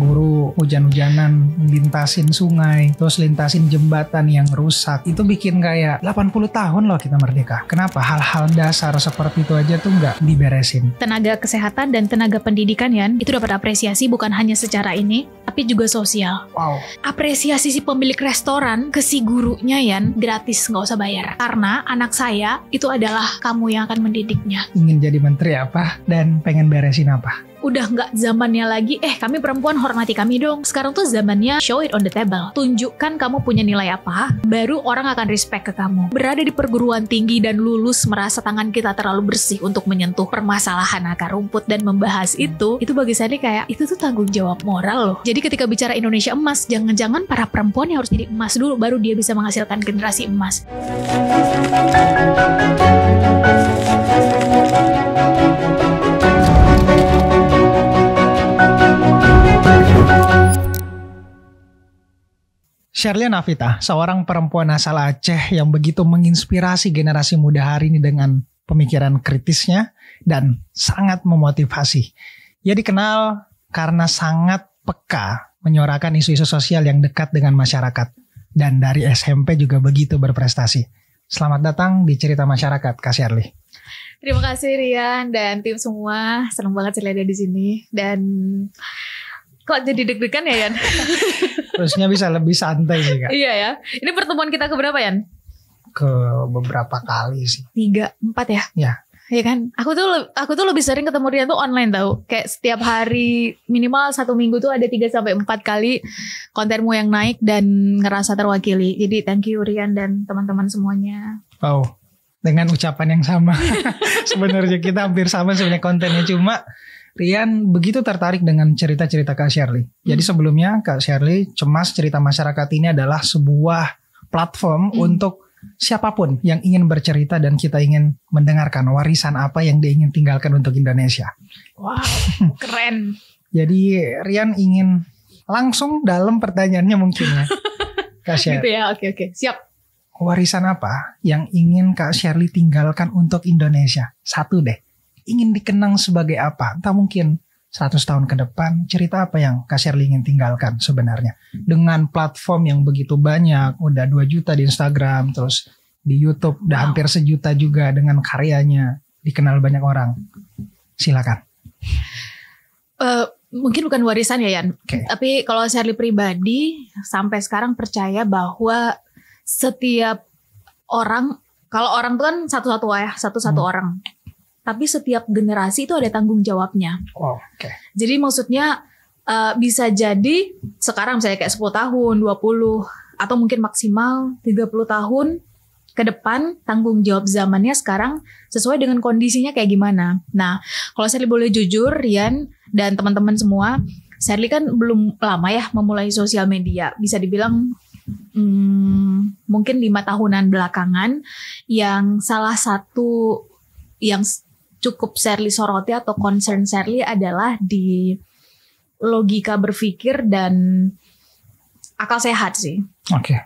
guru hujan-hujanan lintasin sungai, terus lintasin jembatan yang rusak. Itu bikin kayak 80 tahun loh kita merdeka. Kenapa hal-hal dasar seperti itu aja tuh nggak diberesin? Tenaga kesehatan dan tenaga pendidikan Yan, itu dapat apresiasi bukan hanya secara ini, tapi juga sosial. Wow. Apresiasi si pemilik restoran ke si gurunya Yan, gratis, nggak usah bayar. Karena anak saya itu adalah kamu yang akan mendidiknya. Ingin jadi menteri apa dan pengen beresin apa? Udah nggak zamannya lagi, kami perempuan hormati kami dong. Sekarang tuh zamannya show it on the table. Tunjukkan kamu punya nilai apa, baru orang akan respect ke kamu. Berada di perguruan tinggi dan lulus merasa tangan kita terlalu bersih untuk menyentuh permasalahan akar rumput dan membahas itu bagi saya kayak, itu tuh tanggung jawab moral loh. Jadi ketika bicara Indonesia emas, jangan-jangan para perempuan yang harus jadi emas dulu, baru dia bisa menghasilkan generasi emas. Sherlia Navita, seorang perempuan asal Aceh yang begitu menginspirasi generasi muda hari ini dengan pemikiran kritisnya dan sangat memotivasi. Ia dikenal karena sangat peka menyuarakan isu-isu sosial yang dekat dengan masyarakat. Dan dari SMP juga begitu berprestasi. Selamat datang di Cerita Masyarakat, Kak Sherly. Terima kasih Rian dan tim semua. Senang banget Sherly ada di sini. Dan kok jadi deg-degan ya Yan? Terusnya bisa lebih santai sih Kak. Iya ya. Ini pertemuan kita keberapa Yan? Ke beberapa kali sih. 3, 4 ya? Ya. Iya kan? Aku tuh lebih sering ketemu Rian tuh online tau. Kayak setiap hari minimal 1 minggu tuh ada 3-4 kali kontenmu yang naik dan ngerasa terwakili. Jadi thank you Rian dan teman-teman semuanya. Oh, dengan ucapan yang sama. Sebenarnya kita hampir sama sebenarnya kontennya, cuma Rian begitu tertarik dengan cerita-cerita Kak Sherly. Jadi sebelumnya Kak Sherly cemas Cerita Masyarakat ini adalah sebuah platform untuk siapapun yang ingin bercerita dan kita ingin mendengarkan warisan apa yang dia ingin tinggalkan untuk Indonesia. Wow, keren. Jadi Rian ingin langsung dalam pertanyaannya mungkin ya. Kak Sherly. Gitu ya, oke. Siap. Warisan apa yang ingin Kak Sherly tinggalkan untuk Indonesia? Satu deh. Ingin dikenang sebagai apa? Entah mungkin 100 tahun ke depan, cerita apa yang Kak Sherly ingin tinggalkan sebenarnya? Dengan platform yang begitu banyak, udah 2 juta di Instagram, terus di YouTube udah hampir 1 juta juga dengan karyanya, dikenal banyak orang. Silakan. Mungkin bukan warisan ya Yan. Okay. Tapi kalau Sherly pribadi, sampai sekarang percaya bahwa setiap orang, kalau orang tuh kan satu-satu orang. Tapi setiap generasi itu ada tanggung jawabnya. Wow, oke. Jadi maksudnya bisa jadi sekarang misalnya kayak 10 tahun, 20, atau mungkin maksimal 30 tahun ke depan tanggung jawab zamannya sekarang sesuai dengan kondisinya kayak gimana. Nah, kalau Sherly boleh jujur, Rian dan teman-teman semua, Sherly kan belum lama ya memulai sosial media. Bisa dibilang mungkin 5 tahunan belakangan, yang salah satu yang cukup Sherly soroti atau concern Sherly adalah di logika berpikir dan akal sehat sih. Oke.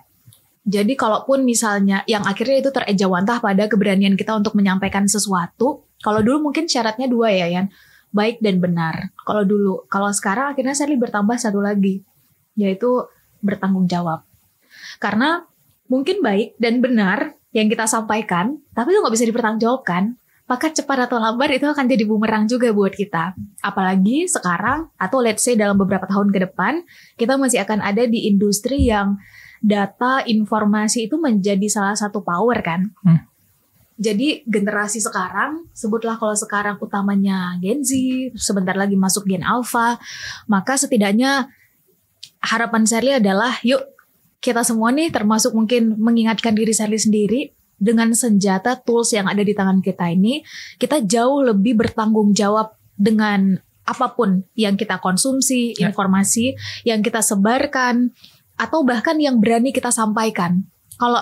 Jadi kalaupun misalnya yang akhirnya itu terejawantah pada keberanian kita untuk menyampaikan sesuatu, kalau dulu mungkin syaratnya 2 ya Yan, baik dan benar. Kalau dulu, kalau sekarang akhirnya Sherly bertambah 1 lagi, yaitu bertanggung jawab. Karena mungkin baik dan benar yang kita sampaikan, tapi itu nggak bisa dipertanggungjawabkan. Maka cepat atau lambat itu akan jadi bumerang juga buat kita. Apalagi sekarang atau let's say dalam beberapa tahun ke depan, kita masih akan ada di industri yang data, informasi itu menjadi salah satu power kan. Jadi generasi sekarang, sebutlah kalau sekarang utamanya Gen Z, sebentar lagi masuk Gen Alpha, maka setidaknya harapan Sherly adalah yuk kita semua nih termasuk mungkin mengingatkan diri Sherly sendiri, dengan senjata tools yang ada di tangan kita ini, kita jauh lebih bertanggung jawab dengan apapun yang kita konsumsi, informasi yang kita sebarkan, atau bahkan yang berani kita sampaikan. Kalau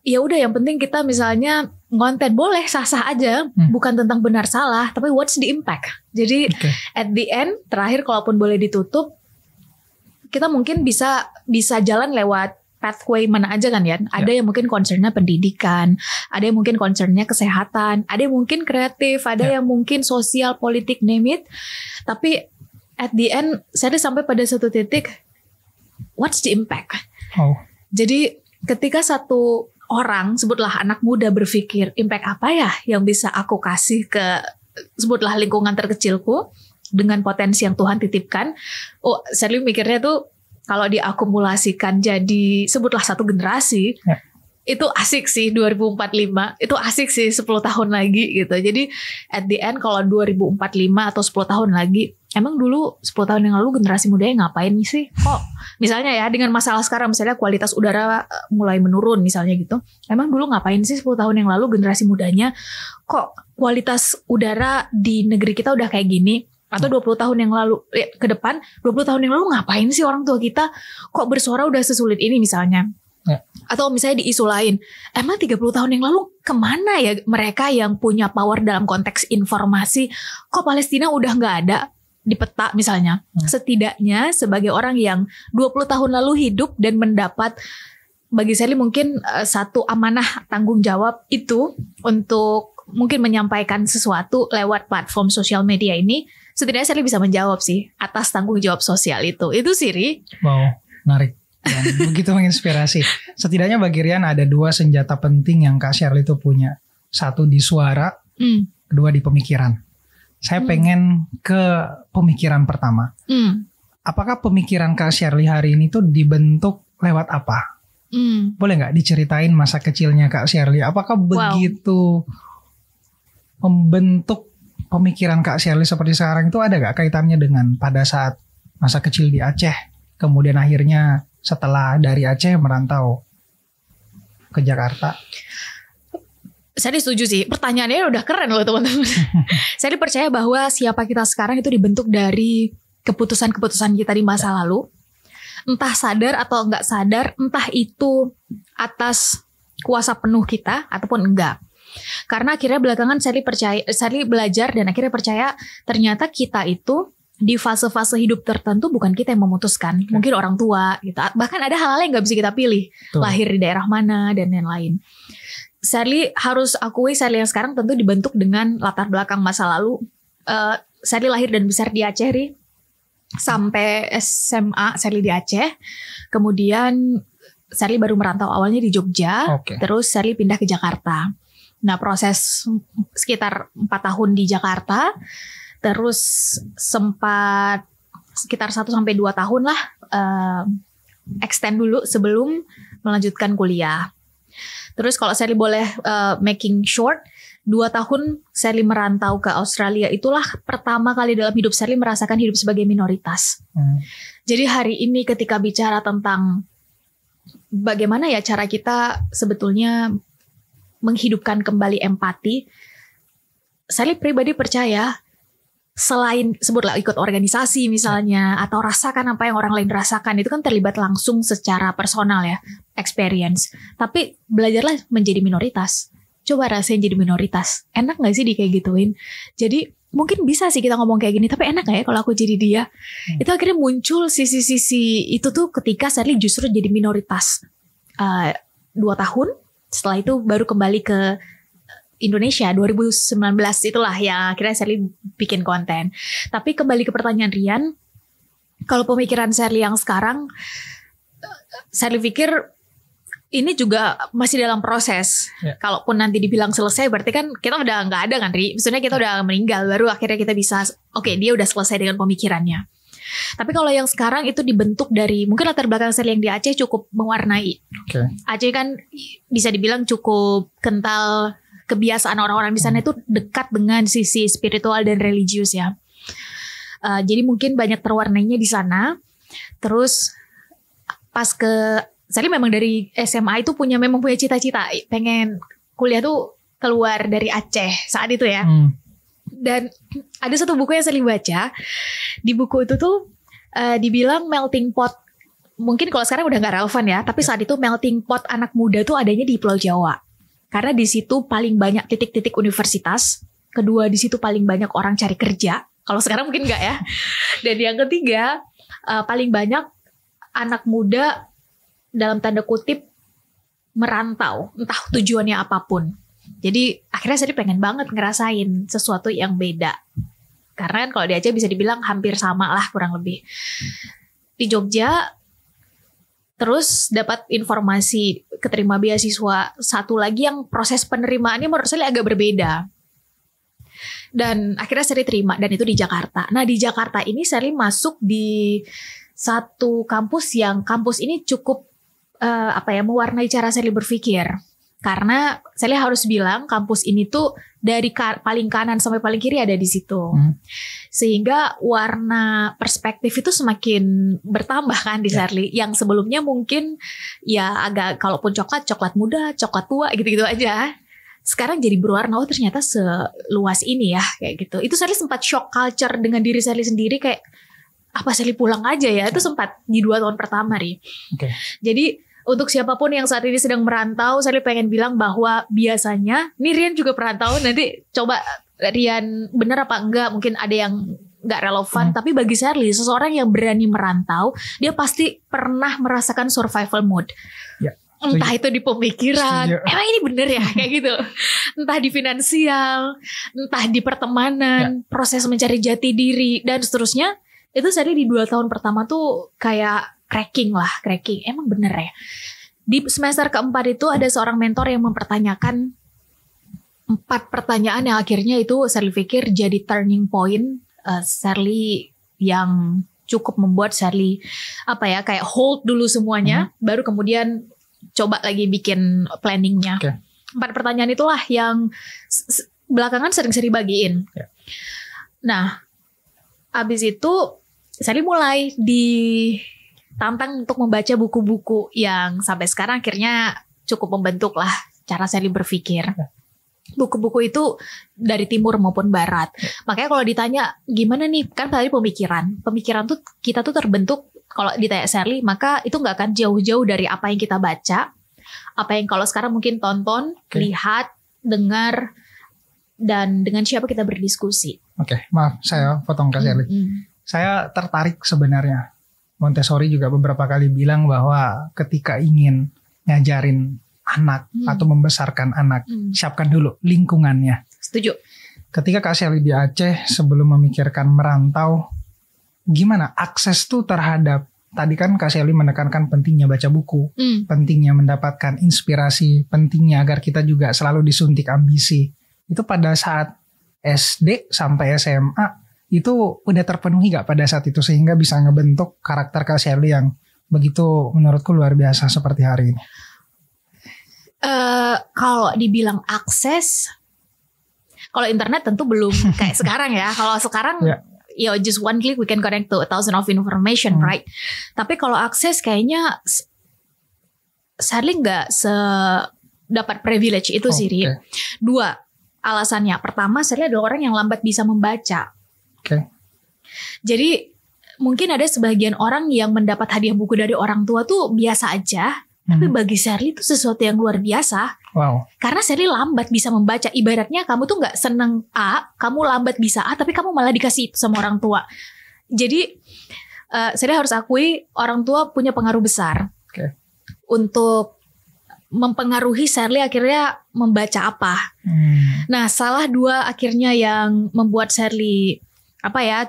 ya udah yang penting kita misalnya ngonten boleh sah-sah aja, bukan tentang benar salah, tapi what's the impact. Jadi at the end terakhir kalaupun boleh ditutup, kita mungkin bisa jalan lewat pathway mana aja kan ya. Ada yang mungkin concernnya pendidikan, ada yang mungkin concernnya kesehatan, ada yang mungkin kreatif, ada yang mungkin sosial, politik, name it. Tapi at the end saya sampai pada satu titik, what's the impact? Oh. Jadi ketika satu orang, sebutlah anak muda berpikir, impact apa ya yang bisa aku kasih ke, sebutlah lingkungan terkecilku dengan potensi yang Tuhan titipkan. Oh, saya mikirnya tuh kalau diakumulasikan jadi sebutlah satu generasi, itu asik sih 2045, itu asik sih 10 tahun lagi gitu. Jadi at the end kalau 2045 atau 10 tahun lagi, emang dulu 10 tahun yang lalu generasi mudanya ngapain sih? Kok misalnya ya dengan masalah sekarang misalnya kualitas udara mulai menurun misalnya gitu. Emang dulu ngapain sih 10 tahun yang lalu generasi mudanya? Kok kualitas udara di negeri kita udah kayak gini? Atau 20 tahun yang lalu ke depan, 20 tahun yang lalu ngapain sih orang tua kita kok bersuara udah sesulit ini misalnya? Atau misalnya di isu lain, emang 30 tahun yang lalu kemana ya mereka yang punya power dalam konteks informasi? Kok Palestina udah gak ada di peta misalnya? Setidaknya sebagai orang yang 20 tahun lalu hidup dan mendapat, bagi saya mungkin satu amanah tanggung jawab itu untuk mungkin menyampaikan sesuatu lewat platform sosial media ini, setidaknya saya bisa menjawab sih atas tanggung jawab sosial itu. Itu sih, Ri. Wow, menarik. Dan begitu menginspirasi. Setidaknya bagi Rian ada 2 senjata penting yang Kak Shirley itu punya. Satu di suara, kedua di pemikiran. Saya pengen ke pemikiran pertama. Apakah pemikiran Kak Shirley hari ini tuh dibentuk lewat apa? Boleh nggak diceritain masa kecilnya Kak Shirley? Apakah begitu membentuk pemikiran Kak Shirley seperti sekarang itu ada nggak kaitannya dengan pada saat masa kecil di Aceh? Kemudian akhirnya setelah dari Aceh merantau ke Jakarta. Saya setuju sih. Pertanyaannya udah keren loh teman-teman. Saya percaya bahwa siapa kita sekarang itu dibentuk dari keputusan-keputusan kita di masa lalu. Entah sadar atau enggak sadar, entah itu atas kuasa penuh kita ataupun enggak. Karena akhirnya belakangan saya belajar dan akhirnya percaya ternyata kita itu di fase-fase hidup tertentu bukan kita yang memutuskan, mungkin orang tua gitu. Bahkan ada hal-hal yang nggak bisa kita pilih, lahir di daerah mana dan lain-lain. Sally harus akui Sally yang sekarang tentu dibentuk dengan latar belakang masa lalu. Sally lahir dan besar di Aceh, Ri. Sampai SMA Sally di Aceh, kemudian Sally baru merantau awalnya di Jogja, terus Sally pindah ke Jakarta. Nah proses sekitar 4 tahun di Jakarta. Terus sempat sekitar 1-2 tahun lah extend dulu sebelum melanjutkan kuliah. Terus kalau Sally boleh making short, 2 tahun Sally merantau ke Australia, itulah pertama kali dalam hidup Sally merasakan hidup sebagai minoritas. Jadi hari ini ketika bicara tentang bagaimana ya cara kita sebetulnya menghidupkan kembali empati, Sally pribadi percaya selain sebutlah ikut organisasi misalnya atau rasakan apa yang orang lain rasakan, itu kan terlibat langsung secara personal ya, experience. Tapi belajarlah menjadi minoritas. Coba rasain jadi minoritas. Enak gak sih di kayak gituin? Jadi mungkin bisa sih kita ngomong kayak gini, tapi enak gak ya kalau aku jadi dia? Itu akhirnya muncul sisi-sisi itu tuh ketika Sally justru jadi minoritas 2 tahun. Setelah itu baru kembali ke Indonesia 2019, itulah yang akhirnya Sally bikin konten. Tapi kembali ke pertanyaan Rian, kalau pemikiran Sally yang sekarang, Sally pikir ini juga masih dalam proses. Kalaupun nanti dibilang selesai, berarti kan kita udah nggak ada kan, Ri? Maksudnya kita udah meninggal, baru akhirnya kita bisa, oke, dia udah selesai dengan pemikirannya. Tapi kalau yang sekarang itu dibentuk dari, mungkin latar belakang Sally yang di Aceh cukup mewarnai. Aceh kan bisa dibilang cukup kental, kebiasaan orang-orang di sana itu dekat dengan sisi spiritual dan religius ya. Jadi mungkin banyak terwarnainya di sana. Terus pas ke Sally memang dari SMA itu memang punya cita-cita pengen kuliah tuh keluar dari Aceh saat itu ya. Dan ada satu buku yang Sally baca. Di buku itu tuh dibilang melting pot. Mungkin kalau sekarang udah gak relevan ya. Tapi saat itu melting pot anak muda tuh adanya di Pulau Jawa. Karena di situ paling banyak titik-titik universitas. Kedua, di situ paling banyak orang cari kerja. Kalau sekarang mungkin enggak ya. Dan yang ketiga, paling banyak anak muda dalam tanda kutip merantau, entah tujuannya apapun. Jadi akhirnya saya pengen banget ngerasain sesuatu yang beda Karena kan kalau di Aceh bisa dibilang hampir sama lah kurang lebih. Di Jogja terus dapat informasi keterima beasiswa satu lagi yang proses penerimaannya menurut saya agak berbeda. Dan akhirnya Sherly terima, dan itu di Jakarta. Nah di Jakarta ini Sherly masuk di satu kampus yang kampus ini cukup mewarnai cara Sherly berpikir. Karena Sherly harus bilang kampus ini tuh dari paling kanan sampai paling kiri ada di situ. Sehingga warna perspektif itu semakin bertambah kan di Sherly. Yang sebelumnya mungkin ya agak, kalaupun coklat muda, coklat tua gitu-gitu aja. Sekarang jadi berwarna, oh ternyata seluas ini ya kayak gitu. Itu Sherly sempat shock culture dengan diri Sherly sendiri, kayak apa Sherly pulang aja ya. Itu sempat di 2 tahun pertama nih. Jadi untuk siapapun yang saat ini sedang merantau, Sherly pengen bilang bahwa biasanya, nih Rian juga perantau, nanti coba Rian bener apa enggak, mungkin ada yang enggak relevan, tapi bagi Sherly, seseorang yang berani merantau, dia pasti pernah merasakan survival mode. Entah itu di pemikiran, emang ini bener ya kayak gitu. Entah di finansial, entah di pertemanan, proses mencari jati diri, dan seterusnya. Itu Sherly di 2 tahun pertama tuh kayak cracking. Emang bener ya. Di semester keempat itu ada seorang mentor yang mempertanyakan 4 pertanyaan yang akhirnya itu Sherly pikir jadi turning point Sherly, yang cukup membuat Sherly kayak hold dulu semuanya, baru kemudian coba lagi bikin planningnya. 4 pertanyaan itulah yang belakangan sering bagiin. Nah, abis itu Sherly mulai ditantang untuk membaca buku-buku yang sampai sekarang akhirnya cukup membentuk lah cara Sherly berpikir. Buku-buku itu dari timur maupun barat. Makanya kalau ditanya gimana nih, kan tadi pemikiran tuh kita tuh terbentuk. Kalau ditanya Sherly, maka itu nggak akan jauh-jauh dari apa yang kita baca, apa yang kalau sekarang mungkin tonton, lihat, dengar, dan dengan siapa kita berdiskusi. Maaf saya potong ke Sherly. Saya tertarik sebenarnya. Montessori juga beberapa kali bilang bahwa ketika ingin ngajarin anak atau membesarkan anak, siapkan dulu lingkungannya. Setuju. Ketika Kak Sherly di Aceh, sebelum memikirkan merantau, gimana akses tuh terhadap, tadi kan Kak Sherly menekankan pentingnya baca buku, pentingnya mendapatkan inspirasi, pentingnya agar kita juga selalu disuntik ambisi. Itu pada saat SD sampai SMA itu udah terpenuhi gak pada saat itu sehingga bisa ngebentuk karakter Kak Sherly yang begitu menurutku luar biasa seperti hari ini? Kalau dibilang akses, kalau internet tentu belum kayak sekarang ya. Kalau sekarang just one click we can connect to 1,000 of information, right? Tapi kalau akses kayaknya Sherly nggak dapat privilege itu sih, Rin. 2 alasannya. Pertama, Sherly adalah orang yang lambat bisa membaca. Jadi mungkin ada sebagian orang yang mendapat hadiah buku dari orang tua tuh biasa aja. Tapi bagi Sherly itu sesuatu yang luar biasa. Karena Sherly lambat bisa membaca. Ibaratnya kamu tuh gak seneng A, kamu lambat bisa A, tapi kamu malah dikasih itu sama orang tua. Jadi Sherly harus akui orang tua punya pengaruh besar untuk mempengaruhi Sherly akhirnya membaca apa. Nah, salah 2 akhirnya yang membuat Sherly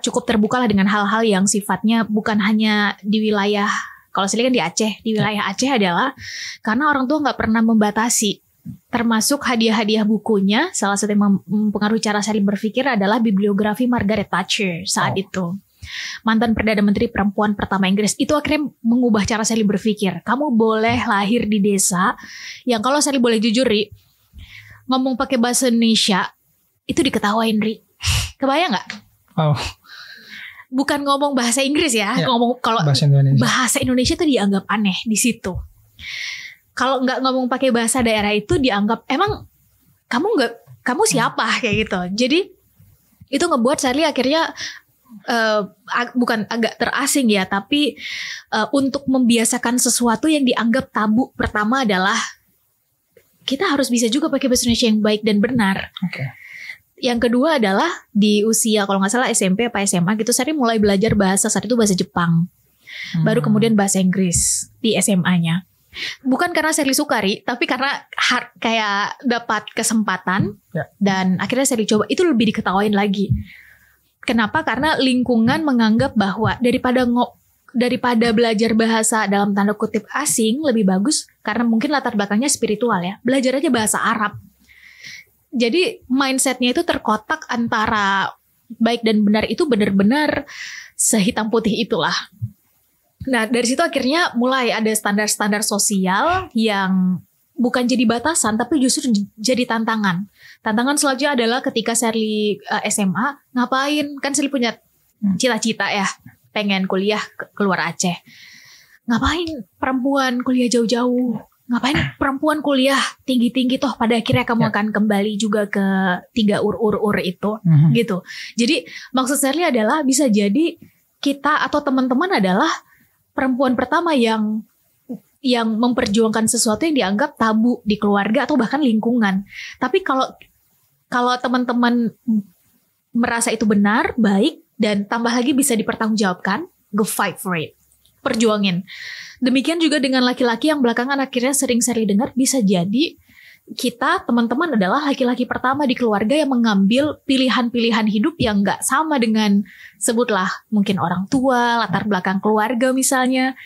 cukup terbuka lah dengan hal-hal yang sifatnya bukan hanya di wilayah. Kalau Sherly kan di Aceh, di wilayah Aceh adalah karena orang tua nggak pernah membatasi, termasuk hadiah-hadiah bukunya. Salah satu yang mempengaruhi cara Sherly berpikir adalah bibliografi Margaret Thatcher saat itu, mantan Perdana Menteri perempuan pertama Inggris. Itu akhirnya mengubah cara Sherly berpikir. Kamu boleh lahir di desa yang kalau Sherly boleh jujur, Ri, ngomong pakai bahasa Indonesia itu diketawain, Ri. Kebayang nggak? Bukan ngomong bahasa Inggris ya, ngomong kalau bahasa Indonesia itu dianggap aneh di situ. Kalau nggak ngomong pakai bahasa daerah itu dianggap emang kamu siapa kayak gitu. Jadi itu ngebuat Sherly akhirnya bukan agak terasing ya, tapi untuk membiasakan sesuatu yang dianggap tabu. Pertama adalah kita harus bisa juga pakai bahasa Indonesia yang baik dan benar. Yang kedua adalah di usia kalau nggak salah SMP apa SMA gitu, Sherly mulai belajar bahasa, saat itu bahasa Jepang. Baru kemudian bahasa Inggris di SMA-nya. Bukan karena Sherly suka, Ri, tapi karena kayak dapat kesempatan dan akhirnya Sherly coba. Itu lebih diketawain lagi. Kenapa? Karena lingkungan menganggap bahwa daripada belajar bahasa dalam tanda kutip asing lebih bagus, karena mungkin latar belakangnya spiritual ya, belajar aja bahasa Arab. Jadi mindsetnya itu terkotak antara baik dan benar itu benar-benar sehitam putih itulah. Nah dari situ akhirnya mulai ada standar-standar sosial yang bukan jadi batasan tapi justru jadi tantangan. Tantangan selanjutnya adalah ketika Sherly SMA, ngapain? Kan Sherly punya cita-cita ya, pengen kuliah keluar Aceh. Ngapain perempuan kuliah jauh-jauh? Ngapain perempuan kuliah tinggi-tinggi toh pada akhirnya kamu akan kembali juga ke 3 ur itu gitu. Jadi maksud Sherly adalah bisa jadi kita atau teman-teman adalah perempuan pertama yang memperjuangkan sesuatu yang dianggap tabu di keluarga atau bahkan lingkungan. Tapi kalau teman-teman merasa itu benar, baik, dan tambah lagi bisa dipertanggungjawabkan, go fight for it. Perjuangin. Demikian juga dengan laki-laki yang belakangan akhirnya sering Sherly dengar, bisa jadi kita teman-teman adalah laki-laki pertama di keluarga yang mengambil pilihan-pilihan hidup yang gak sama dengan, sebutlah mungkin orang tua, latar belakang keluarga misalnya.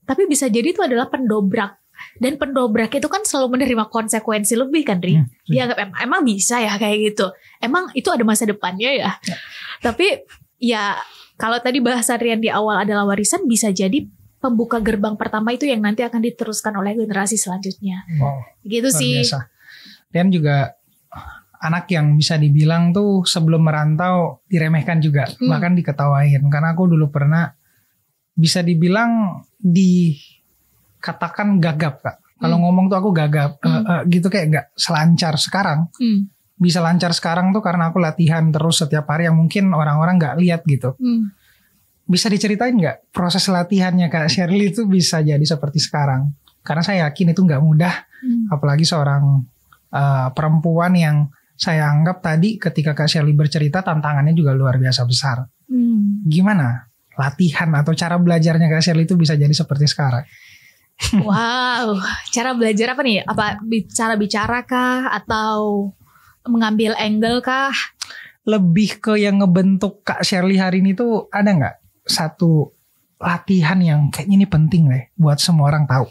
Tapi bisa jadi itu adalah pendobrak. Dan pendobrak itu kan selalu menerima konsekuensi lebih kan, Ri? Dianggap emang bisa ya kayak gitu. Emang itu ada masa depannya ya. Tapi ya kalau tadi bahasa Rian di awal adalah warisan, bisa jadi pembuka gerbang pertama itu yang nanti akan diteruskan oleh generasi selanjutnya. Wow, gitu sih. Biasa. Rian juga anak yang bisa dibilang tuh sebelum merantau diremehkan juga. Bahkan diketawain. Karena aku dulu pernah bisa dibilang dikatakan gagap, Kak. Kalau ngomong tuh aku gagap, gitu kayak gak selancar sekarang. Bisa lancar sekarang tuh karena aku latihan terus setiap hari yang mungkin orang-orang gak lihat gitu. Bisa diceritain gak proses latihannya Kak Sherly itu bisa jadi seperti sekarang? Karena saya yakin itu gak mudah, apalagi seorang perempuan yang saya anggap tadi ketika Kak Sherly bercerita tantangannya juga luar biasa besar. Gimana latihan atau cara belajarnya Kak Sherly itu bisa jadi seperti sekarang? Wow, cara belajar apa nih? Apa cara bicara kah? Atau mengambil angle kah? Lebih ke yang ngebentuk Kak Sherly hari ini tuh ada gak satu latihan yang kayaknya ini penting deh buat semua orang tahu?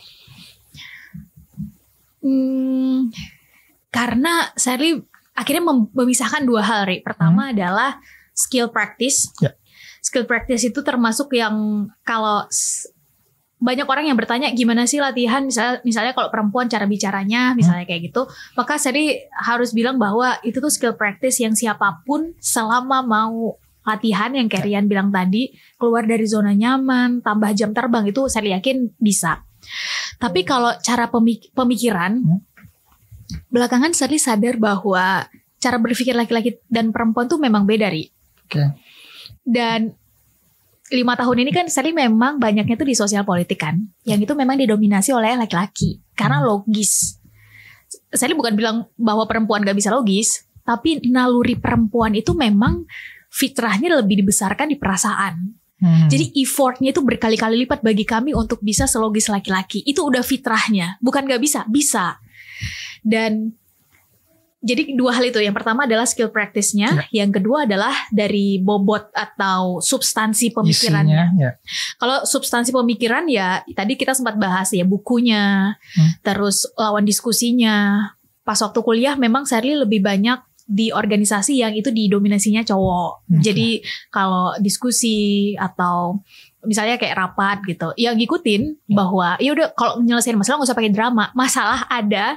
Karena Sherly akhirnya memisahkan 2 hal, Ri. Pertama adalah skill practice. Skill practice itu termasuk yang kalau banyak orang yang bertanya gimana sih latihan, misalnya kalau perempuan cara bicaranya misalnya kayak gitu, maka Sherly harus bilang bahwa itu tuh skill practice yang siapapun selama mau latihan yang kayak Rian bilang tadi, keluar dari zona nyaman, tambah jam terbang, itu Sherly yakin bisa. Tapi kalau cara pemikiran, belakangan Sherly sadar bahwa cara berpikir laki-laki dan perempuan tuh memang beda, Ri. Dan 5 tahun ini kan Sherly memang banyaknya tuh di sosial politik kan, yang itu memang didominasi oleh laki-laki karena logis. Sherly bukan bilang bahwa perempuan gak bisa logis, tapi naluri perempuan itu memang fitrahnya lebih dibesarkan di perasaan. Jadi effortnya itu berkali-kali lipat bagi kami untuk bisa selogis laki-laki. Itu udah fitrahnya, bukan gak bisa, bisa. Dan jadi 2 hal itu. Yang pertama adalah skill practice-nya. Yang kedua adalah dari bobot atau substansi pemikirannya. Kalau substansi pemikiran ya tadi kita sempat bahas ya, bukunya, terus lawan diskusinya. Pas waktu kuliah memang Sherly lebih banyak di organisasi yang itu didominasinya cowok. Jadi kalau diskusi atau misalnya kayak rapat gitu, ya ngikutin bahwa ya udah kalau nyelesain masalah gak usah pakai drama. Masalah ada,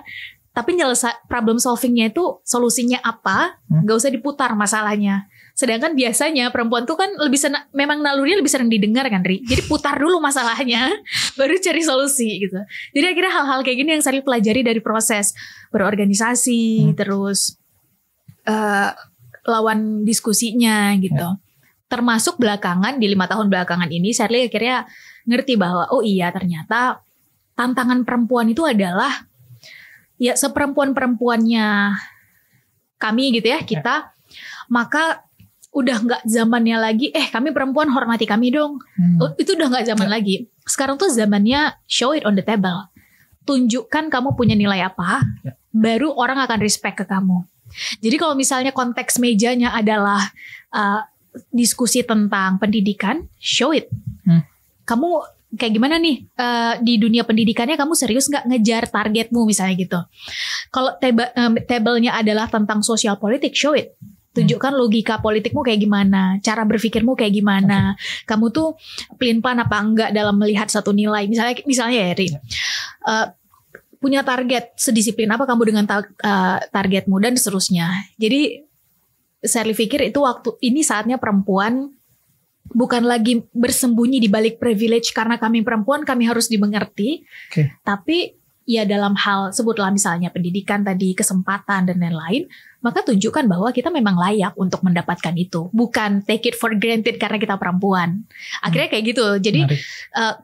tapi problem solvingnya itu solusinya apa, gak usah diputar masalahnya. Sedangkan biasanya perempuan tuh kan lebih memang nalurinya lebih sering didengar kan, Ri. Jadi putar dulu masalahnya, baru cari solusi gitu. Jadi akhirnya hal-hal kayak gini yang Sherly pelajari dari proses berorganisasi, terus lawan diskusinya gitu. Termasuk belakangan di 5 tahun belakangan ini Sherly akhirnya ngerti bahwa oh iya ternyata tantangan perempuan itu adalah ya seperempuan-perempuannya kami gitu ya, kita, maka udah gak zamannya lagi kami perempuan hormati kami dong. Itu udah gak zaman lagi. Sekarang tuh zamannya show it on the table. Tunjukkan kamu punya nilai apa, baru orang akan respect ke kamu. Jadi kalau misalnya konteks mejanya adalah diskusi tentang pendidikan, show it. Kamu kayak gimana nih di dunia pendidikannya, kamu serius nggak ngejar targetmu misalnya gitu. Kalau tabelnya adalah tentang sosial politik, show it. Tunjukkan logika politikmu kayak gimana, cara berpikirmu kayak gimana. Kamu tuh pelin-pelan apa enggak dalam melihat satu nilai. Misalnya ya, Ri, punya target sedisiplin apa kamu dengan targetmu dan seterusnya. Jadi saya pikir itu waktu ini saatnya perempuan bukan lagi bersembunyi di balik privilege karena kami perempuan kami harus dimengerti. Tapi ya dalam hal sebutlah misalnya pendidikan tadi, kesempatan dan lain-lain, maka tunjukkan bahwa kita memang layak untuk mendapatkan itu. Bukan take it for granted karena kita perempuan. Akhirnya kayak gitu. Jadi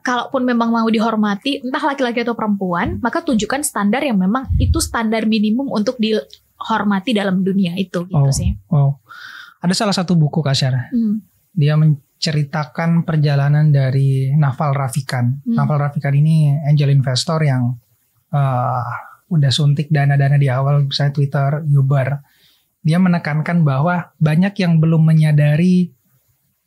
kalaupun memang mau dihormati, entah laki-laki atau perempuan, maka tunjukkan standar yang memang itu standar minimum untuk dihormati dalam dunia itu. Gitu sih. Ada salah satu buku Kak Syar. Dia menceritakan perjalanan dari Naval Ravikant. Naval Ravikant ini angel investor yang udah suntik dana-dana di awal, misalnya Twitter, Uber. Dia menekankan bahwa banyak yang belum menyadari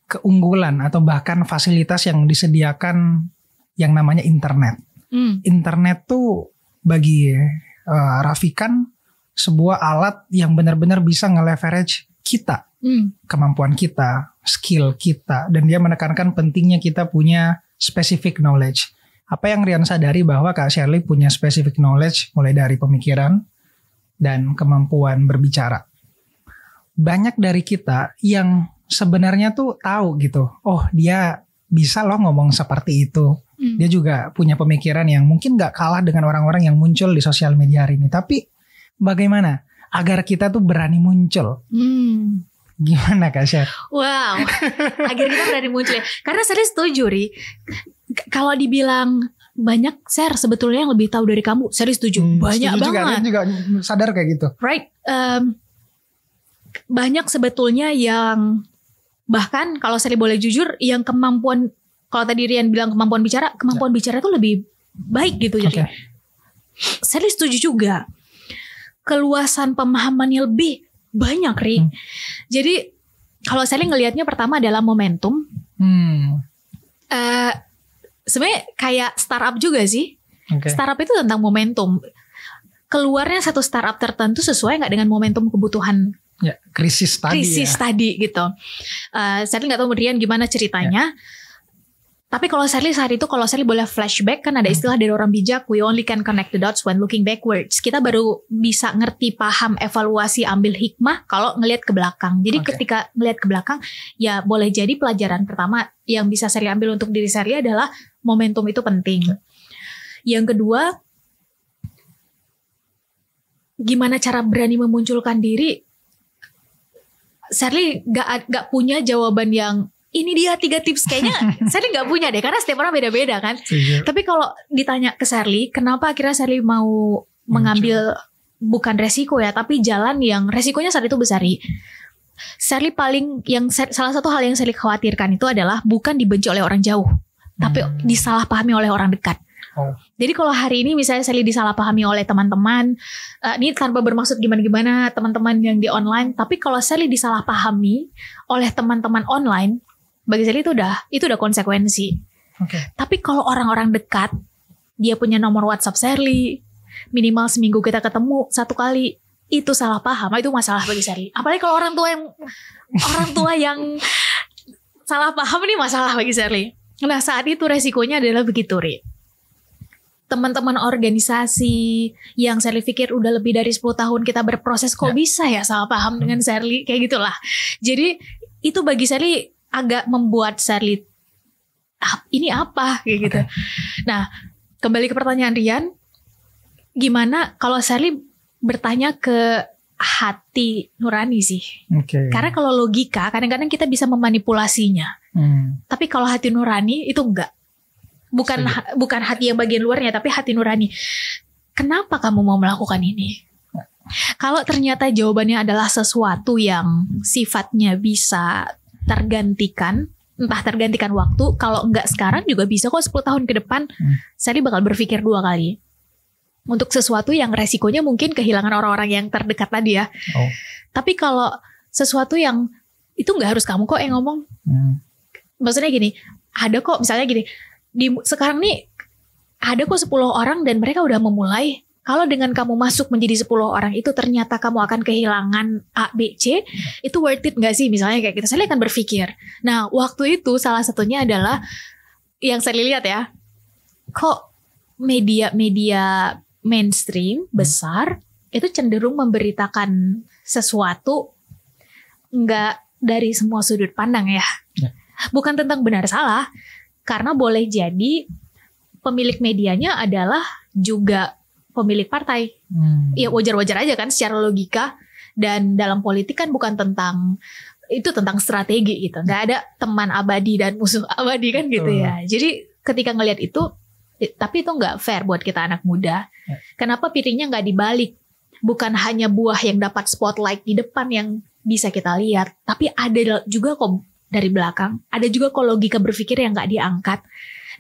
keunggulan atau bahkan fasilitas yang disediakan yang namanya internet. Internet tuh bagi Ravikant sebuah alat yang benar-benar bisa nge-leverage kita, kemampuan kita, skill kita, dan dia menekankan pentingnya kita punya specific knowledge. Apa yang Rian sadari bahwa Kak Shirley punya specific knowledge mulai dari pemikiran dan kemampuan berbicara. Banyak dari kita yang sebenarnya tuh tahu gitu, oh dia bisa loh ngomong seperti itu. Dia juga punya pemikiran yang mungkin gak kalah dengan orang-orang yang muncul di sosial media hari ini. Tapi bagaimana agar kita tuh berani muncul? Gimana Kak Syar? Wow, agar kita berani muncul ya. Karena saya setuju Ri. Kalau dibilang banyak share sebetulnya yang lebih tahu dari kamu, saya setuju. Banyak setuju banget. Juga sadar kayak gitu. Right. Banyak sebetulnya yang bahkan kalau saya boleh jujur, yang kemampuan, kalau tadi Rian bilang kemampuan bicara itu lebih baik gitu. Jadi saya setuju juga. Keluasan pemahamannya lebih banyak Ri. Jadi kalau saya ngelihatnya pertama adalah momentum. Sebenarnya kayak startup juga sih. Startup itu tentang momentum. Keluarnya satu startup tertentu sesuai nggak dengan momentum kebutuhan krisis tadi gitu. Saya nggak tahu Rian gimana ceritanya. Tapi kalau Sally saat itu, kalau Sally boleh flashback, kan ada istilah dari orang bijak, we only can connect the dots when looking backwards. Kita baru bisa ngerti, paham, evaluasi, ambil hikmah kalau ngelihat ke belakang. Jadi ketika ngelihat ke belakang, ya boleh jadi pelajaran pertama yang bisa Sally ambil untuk diri Sally adalah momentum itu penting. Yang kedua, gimana cara berani memunculkan diri. Sally gak punya jawaban yang ini dia 3 tips, kayaknya Sally gak punya deh, karena setiap orang beda-beda kan. Tapi kalau ditanya ke Sally, kenapa akhirnya Sally mau mengambil bukan resiko ya, tapi jalan yang resikonya saat itu besar. Sally salah satu hal yang Sally khawatirkan itu adalah bukan dibenci oleh orang jauh, tapi disalahpahami oleh orang dekat. Jadi kalau hari ini misalnya Sally disalahpahami oleh teman-teman, ini tanpa bermaksud gimana-gimana teman-teman yang di online, tapi kalau Sally disalahpahami oleh teman-teman online, bagi Sally itu udah konsekuensi. Tapi kalau orang-orang dekat, dia punya nomor WhatsApp Sally, minimal seminggu kita ketemu 1 kali, itu salah paham, itu masalah bagi Sally. Apalagi kalau orang tua yang salah paham, ini masalah bagi Sally. Nah saat itu resikonya adalah begitu Ri. Teman-teman organisasi yang Sally pikir udah lebih dari 10 tahun kita berproses, kok bisa ya salah paham dengan Sally, kayak gitulah. Jadi itu bagi Sally agak membuat Sally ini apa kayak gitu. Nah kembali ke pertanyaan Rian, gimana kalau Sally bertanya ke hati nurani sih? Karena kalau logika kadang-kadang kita bisa memanipulasinya, tapi kalau hati nurani itu enggak. Bukan hati yang bagian luarnya, tapi hati nurani. Kenapa kamu mau melakukan ini? Kalau ternyata jawabannya adalah sesuatu yang sifatnya bisa tergantikan, entah tergantikan waktu, kalau enggak sekarang juga bisa kok 10 tahun ke depan, Sally bakal berpikir 2 kali. Untuk sesuatu yang resikonya mungkin kehilangan orang-orang yang terdekat tadi ya. Tapi kalau sesuatu yang itu nggak harus kamu kok yang ngomong. Maksudnya gini, ada kok misalnya gini, sekarang nih ada kok 10 orang dan mereka udah memulai. Kalau dengan kamu masuk menjadi 10 orang itu ternyata kamu akan kehilangan A, B, C, itu worth it gak sih? Misalnya kayak gitu, saya akan berpikir. Nah waktu itu salah satunya adalah yang saya lihat ya, kok media mainstream besar itu cenderung memberitakan sesuatu gak dari semua sudut pandang ya. Bukan tentang benar salah, karena boleh jadi pemilik medianya adalah juga pemilik partai. Ya wajar-wajar aja kan secara logika. Dan dalam politik kan bukan tentang itu, tentang strategi gitu. Gak ada teman abadi dan musuh abadi kan gitu ya. Jadi ketika ngelihat itu, tapi itu gak fair buat kita anak muda. Kenapa piringnya gak dibalik? Bukan hanya buah yang dapat spotlight di depan yang bisa kita lihat, tapi ada juga kok dari belakang. Ada juga kok logika berpikir yang gak diangkat.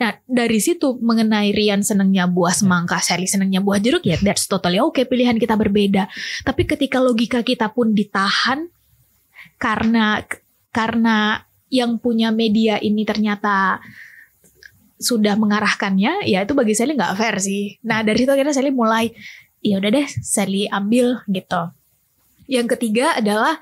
Nah dari situ mengenai Rian senangnya buah semangka, Sherly senangnya buah jeruk, ya that's totally okay, pilihan kita berbeda. Tapi ketika logika kita pun ditahan karena yang punya media ini ternyata sudah mengarahkannya, ya itu bagi Sherly nggak fair sih. Nah dari situ akhirnya Sherly mulai, ya udah deh Sherly ambil gitu. Yang ketiga adalah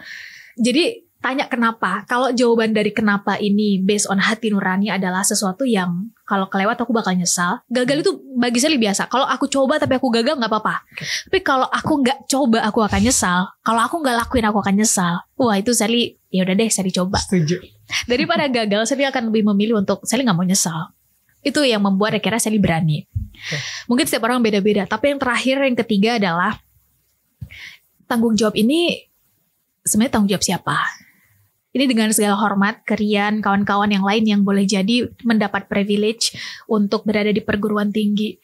jadi tanya kenapa. Kalau jawaban dari kenapa ini based on hati nurani adalah sesuatu yang kalau kelewat aku bakal nyesal. Gagal itu bagi saya biasa. Kalau aku coba tapi aku gagal nggak apa-apa. Tapi kalau aku nggak coba aku akan nyesal. Kalau aku nggak lakuin aku akan nyesal. Wah itu Sherly, ya udah deh Sherly coba. Setuju. Daripada gagal Sherly akan lebih memilih untuk Sherly nggak mau nyesal. Itu yang membuat akhirnya Sherly berani. Mungkin setiap orang beda-beda. Tapi yang terakhir, yang ketiga adalah tanggung jawab ini sebenarnya tanggung jawab siapa? Ini dengan segala hormat ke Rian, kawan-kawan yang lain yang boleh jadi mendapat privilege untuk berada di perguruan tinggi.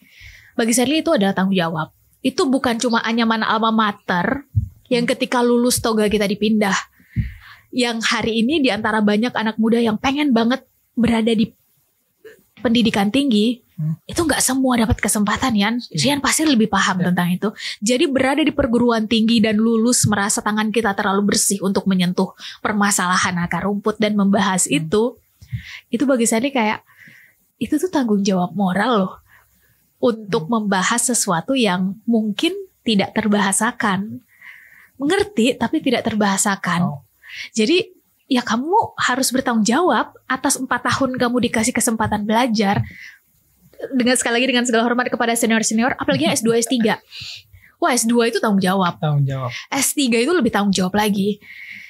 Bagi Sherly itu adalah tanggung jawab. Itu bukan cuma anyaman alma mater yang ketika lulus toga kita dipindah. Yang hari ini di antara banyak anak muda yang pengen banget berada di pendidikan tinggi, itu nggak semua dapat kesempatan, Rian pasti lebih paham tentang itu. Jadi berada di perguruan tinggi dan lulus merasa tangan kita terlalu bersih untuk menyentuh permasalahan akar rumput dan membahas itu bagi saya kayak itu tuh tanggung jawab moral loh untuk membahas sesuatu yang mungkin tidak terbahasakan, mengerti tapi tidak terbahasakan. Jadi ya kamu harus bertanggung jawab atas 4 tahun kamu dikasih kesempatan belajar. Dengan sekali lagi dengan segala hormat kepada senior-senior, apalagi S2, S3. Wah S2 itu tanggung jawab. S3 itu lebih tanggung jawab lagi.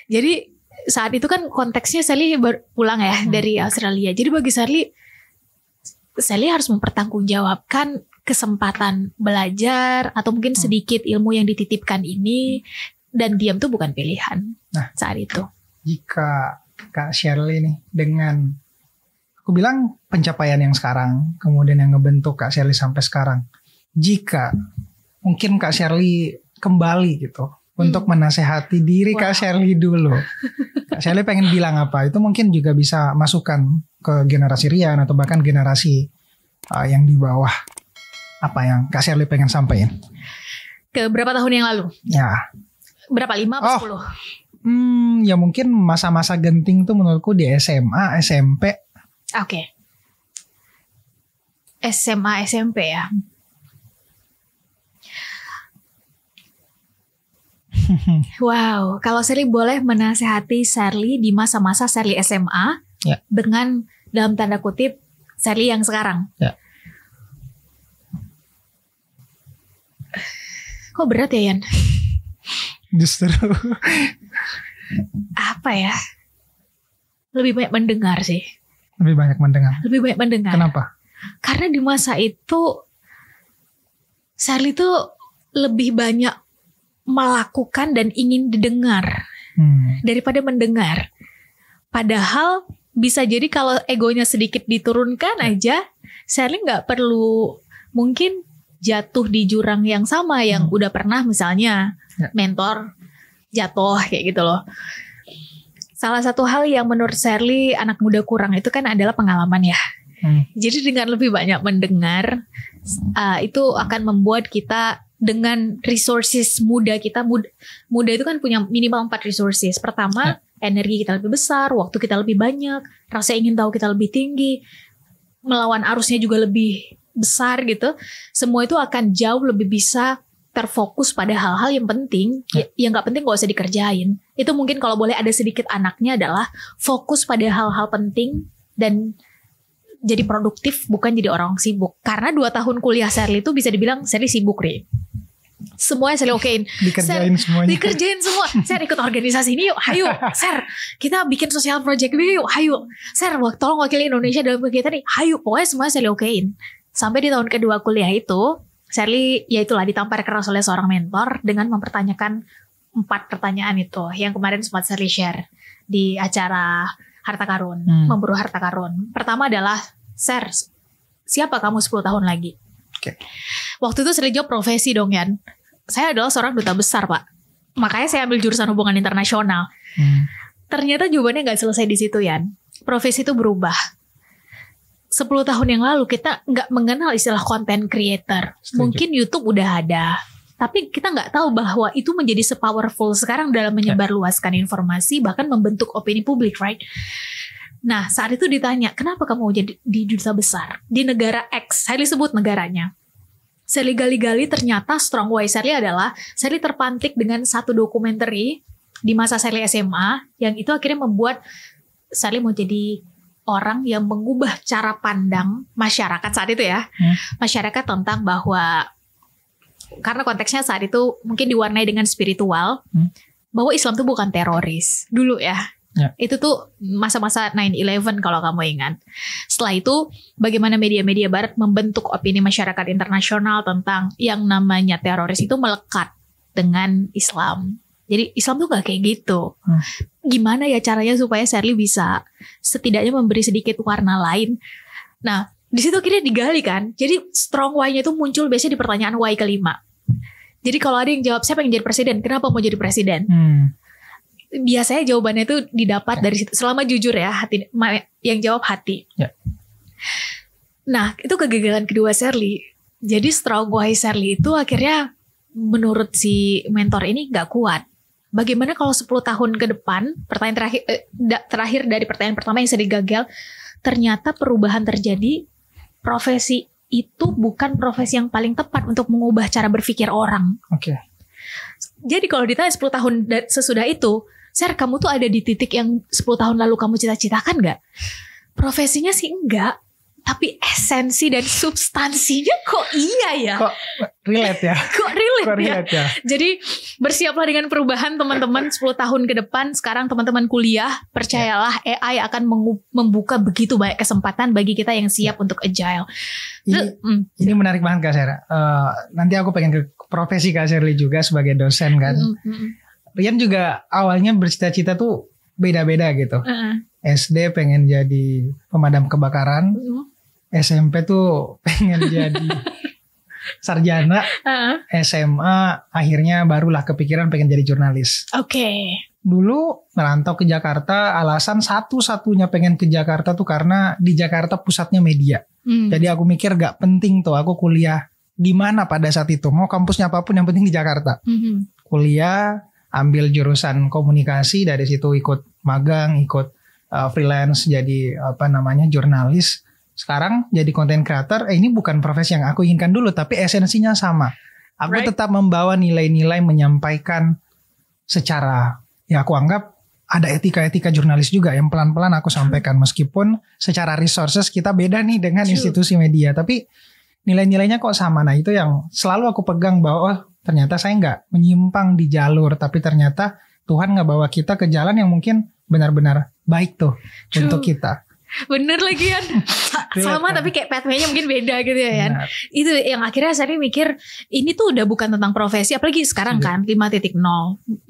Jadi saat itu kan konteksnya Sherly pulang ya dari Australia. Jadi bagi Sherly harus mempertanggungjawabkan kesempatan belajar atau mungkin sedikit ilmu yang dititipkan ini, dan diam tuh bukan pilihan. Nah saat itu. Jika Kak Sherly nih dengan aku bilang pencapaian yang sekarang, kemudian yang ngebentuk Kak Sherly sampai sekarang. Jika mungkin Kak Sherly kembali gitu untuk menasehati diri Kak Sherly dulu. Kak Sherly pengen bilang apa? Itu mungkin juga bisa masukan ke generasi Rian atau bahkan generasi yang di bawah. Apa yang Kak Sherly pengen sampaikan? Ke berapa tahun yang lalu? Ya. Berapa? 5 atau 10? Ya mungkin masa-masa genting tuh menurutku di SMA, SMP. Oke. SMA, SMP ya. Wow, kalau Sherly boleh menasehati Sherly di masa-masa Sherly SMA dengan dalam tanda kutip Sherly yang sekarang. Kok berat ya Yan? Justru apa ya? Lebih banyak mendengar sih. Lebih banyak mendengar. Kenapa? Karena di masa itu Sherly tuh lebih banyak melakukan dan ingin didengar daripada mendengar. Padahal bisa jadi kalau egonya sedikit diturunkan aja, Sherly nggak perlu mungkin jatuh di jurang yang sama yang udah pernah misalnya mentor jatuh kayak gitu loh. Salah satu hal yang menurut Sherly anak muda kurang itu kan adalah pengalaman ya. Jadi dengan lebih banyak mendengar itu akan membuat kita dengan resources muda kita, muda itu kan punya minimal 4 resources. Pertama energi kita lebih besar, waktu kita lebih banyak, rasa ingin tahu kita lebih tinggi, melawan arusnya juga lebih besar gitu. Semua itu akan jauh lebih bisa terfokus pada hal-hal yang penting. Yang gak penting gak usah dikerjain. Itu mungkin kalau boleh ada sedikit anaknya adalah fokus pada hal-hal penting dan jadi produktif, bukan jadi orang sibuk. Karena 2 tahun kuliah Sherly itu bisa dibilang Sherly sibuk, Ri. Semuanya Sherly okein. Dikerjain semuanya. Dikerjain semua. Ser ikut organisasi ini yuk, hayu. Ser kita bikin sosial project ini yuk, hayu. Ser tolong wakili Indonesia dalam kegiatan ini, hayu. Pokoknya semuanya Sherly okein. Sampai di tahun kedua kuliah itu, Sherly ya itulah ditampar keras oleh seorang mentor dengan mempertanyakan 4 pertanyaan itu. Yang kemarin sempat Sherly share di acara Harta Karun, memburu harta karun. Pertama adalah, Ser, siapa kamu 10 tahun lagi? Okay. Waktu itu Sherly jawab profesi dong, Yan. Saya adalah seorang duta besar, Pak. Makanya saya ambil jurusan hubungan internasional. Ternyata jawabannya gak selesai di situ, Yan. Profesi itu berubah. 10 tahun yang lalu kita gak mengenal istilah content creator. Setuju. Mungkin YouTube udah ada. Tapi kita nggak tahu bahwa itu menjadi se-powerful sekarang dalam menyebarluaskan informasi, bahkan membentuk opini publik, right? Nah, saat itu ditanya, kenapa kamu jadi di duta besar di negara X? Sherly sebut negaranya. Sherly gali-gali, ternyata strong why Sherly adalah Sherly terpantik dengan satu dokumenter di masa Sherly SMA, yang itu akhirnya membuat Sherly mau jadi orang yang mengubah cara pandang masyarakat saat itu ya. Masyarakat tentang bahwa karena konteksnya saat itu mungkin diwarnai dengan spiritual, bahwa Islam itu bukan teroris dulu ya. Itu tuh masa-masa 9/11 kalau kamu ingat. Setelah itu bagaimana media-media barat membentuk opini masyarakat internasional tentang yang namanya teroris itu melekat dengan Islam. Jadi Islam tuh gak kayak gitu. Gimana ya caranya supaya Sherly bisa setidaknya memberi sedikit warna lain. Nah, di situ akhirnya digali kan. Jadi strong why-nya itu muncul biasanya di pertanyaan why kelima. Jadi kalau ada yang jawab saya pengen jadi presiden, kenapa mau jadi presiden? Biasanya jawabannya itu didapat dari situ. Selama jujur ya, hati yang jawab hati. Nah, itu kegagalan kedua Sherly. Jadi strong why Sherly itu akhirnya menurut si mentor ini gak kuat. Bagaimana kalau 10 tahun ke depan, pertanyaan terakhir dari pertanyaan pertama yang Sherly gagal, ternyata perubahan terjadi. Profesi itu bukan profesi yang paling tepat untuk mengubah cara berpikir orang. Jadi kalau ditanya 10 tahun sesudah itu, Ser, kamu tuh ada di titik yang 10 tahun lalu kamu cita-citakan gak? Profesinya sih enggak, tapi esensi dan substansinya kok iya ya? Kok relate ya? Kok relate ya? Jadi bersiaplah dengan perubahan teman-teman 10 tahun ke depan. Sekarang teman-teman kuliah, percayalah AI akan membuka begitu banyak kesempatan bagi kita yang siap untuk agile. Ini menarik banget Kak Sera. Nanti aku pengen ke profesi Kak Sherly juga sebagai dosen kan. Rian juga awalnya bercita-cita tuh beda-beda gitu. SD pengen jadi pemadam kebakaran. SMP tuh pengen jadi sarjana. SMA akhirnya barulah kepikiran pengen jadi jurnalis. Dulu merantau ke Jakarta, alasan satu-satunya pengen ke Jakarta tuh karena di Jakarta pusatnya media. Jadi aku mikir gak penting tuh aku kuliah di mana pada saat itu. Mau kampusnya apapun yang penting di Jakarta. Kuliah, ambil jurusan komunikasi, dari situ ikut magang, ikut freelance jadi jurnalis. Sekarang jadi content creator. Ini bukan profesi yang aku inginkan dulu, tapi esensinya sama. Aku tetap membawa nilai-nilai, menyampaikan secara, ya aku anggap ada etika-etika jurnalis juga yang pelan-pelan aku sampaikan. Meskipun secara resources kita beda nih dengan institusi media, tapi nilai-nilainya kok sama. Nah itu yang selalu aku pegang, bahwa ternyata saya nggak menyimpang di jalur, tapi ternyata Tuhan nggak bawa kita ke jalan yang mungkin benar-benar baik tuh untuk kita. Bener lagi Yan. Sama tapi kayak pathway-nya mungkin beda gitu ya Yan. Itu yang akhirnya saya mikir, ini tuh udah bukan tentang profesi. Apalagi sekarang kan 5.0.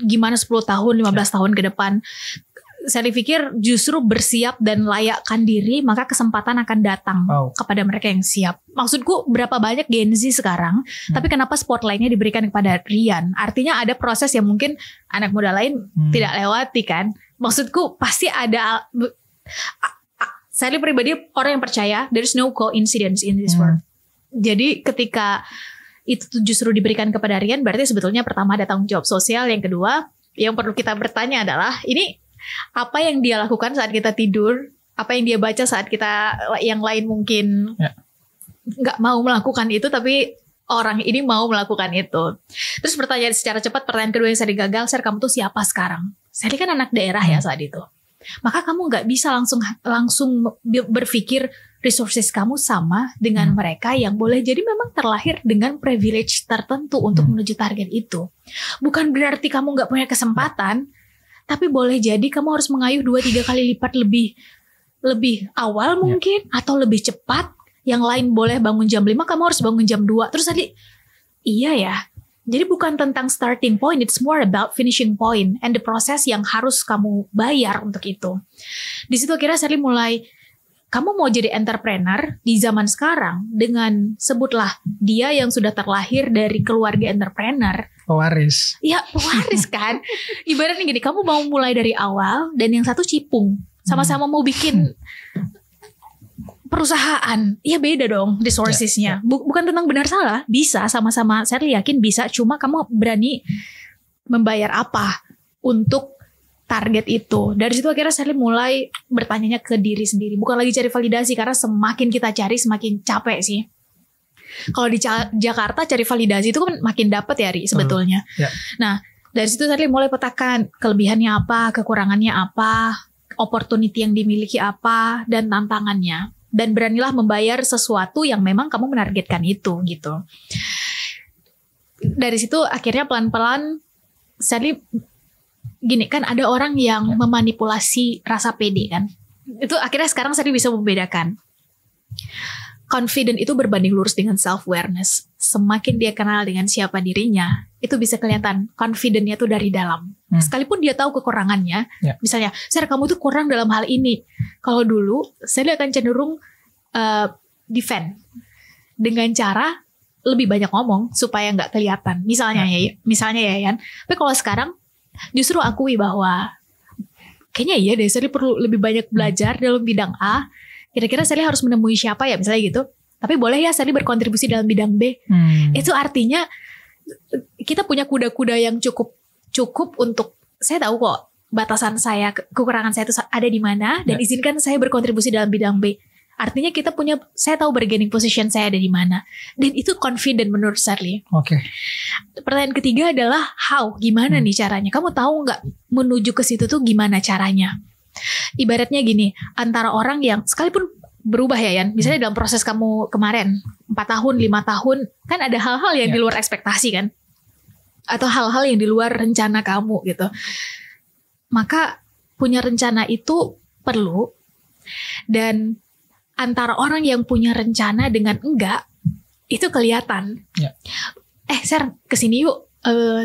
Gimana 10 tahun 15 tahun ke depan. Saya pikir justru bersiap dan layakkan diri, maka kesempatan akan datang kepada mereka yang siap. Maksudku berapa banyak Gen Z sekarang, tapi kenapa spotlight-nya diberikan kepada Rian? Artinya ada proses yang mungkin anak muda lain tidak lewati kan. Maksudku pasti ada. Saya pribadi orang yang percaya there's no coincidence in this world. Jadi ketika itu justru diberikan kepada Rian, berarti sebetulnya pertama ada tanggung jawab sosial. Yang kedua yang perlu kita bertanya adalah, ini apa yang dia lakukan saat kita tidur, apa yang dia baca saat kita yang lain mungkin nggak mau melakukan itu, tapi orang ini mau melakukan itu. Terus pertanyaan secara cepat, pertanyaan kedua yang Sally gagal, Sher, kamu tuh siapa sekarang? Sally kan anak daerah ya saat itu. Maka kamu nggak bisa langsung berpikir resources kamu sama dengan mereka yang boleh jadi memang terlahir dengan privilege tertentu untuk menuju target itu. Bukan berarti kamu nggak punya kesempatan, tapi boleh jadi kamu harus mengayuh 2-3 kali lipat lebih awal mungkin, atau lebih cepat. Yang lain boleh bangun jam 5, kamu harus bangun jam 2. Terus tadi, iya ya. Jadi bukan tentang starting point, it's more about finishing point and the process yang harus kamu bayar untuk itu. Di situ akhirnya Sally mulai, kamu mau jadi entrepreneur di zaman sekarang dengan sebutlah dia yang sudah terlahir dari keluarga entrepreneur. Pewaris. Ya pewaris kan. Ibaratnya gini, kamu mau mulai dari awal dan yang satu cipung. Sama-sama mau bikin perusahaan, ya beda dong resourcesnya. Bukan tentang benar salah, bisa sama-sama. Saya yakin bisa, cuma kamu berani membayar apa untuk target itu. Dari situ akhirnya saya mulai bertanyanya ke diri sendiri, bukan lagi cari validasi, karena semakin kita cari semakin capek sih. Kalau di Jakarta cari validasi itu kan makin dapat ya, Ri, sebetulnya. Nah, dari situ saya mulai petakan kelebihannya apa, kekurangannya apa, opportunity yang dimiliki apa, dan tantangannya. Dan beranilah membayar sesuatu yang memang kamu menargetkan itu gitu. Dari situ akhirnya pelan-pelan Sally gini, kan ada orang yang memanipulasi rasa pede kan. Itu akhirnya sekarang Sally bisa membedakan. Confident itu berbanding lurus dengan self-awareness. Semakin dia kenal dengan siapa dirinya, itu bisa kelihatan confidentnya tuh dari dalam. Sekalipun dia tahu kekurangannya, misalnya, Sher, kamu tuh kurang dalam hal ini. Kalau dulu, saya akan cenderung defend dengan cara lebih banyak ngomong supaya nggak kelihatan. Misalnya ya Yan. Tapi kalau sekarang, justru akui bahwa kayaknya iya deh, saya perlu lebih banyak belajar dalam bidang A. Kira-kira Sally harus menemui siapa ya, misalnya gitu. Tapi boleh ya Sally berkontribusi dalam bidang B. Itu artinya kita punya kuda-kuda yang cukup untuk, saya tahu kok batasan saya, kekurangan saya itu ada di mana, dan izinkan saya berkontribusi dalam bidang B. Artinya saya tahu bargaining position saya ada di mana. Dan itu confident menurut Sally. Oke. Pertanyaan ketiga adalah how, gimana nih caranya? Kamu tahu nggak menuju ke situ tuh gimana caranya? Ibaratnya gini, antara orang yang sekalipun berubah ya Yan, misalnya dalam proses kamu kemarin 4 tahun, 5 tahun, kan ada hal-hal yang di luar ekspektasi kan, atau hal-hal yang di luar rencana kamu gitu. Maka punya rencana itu perlu, dan antara orang yang punya rencana dengan enggak itu kelihatan. Sher, kesini yuk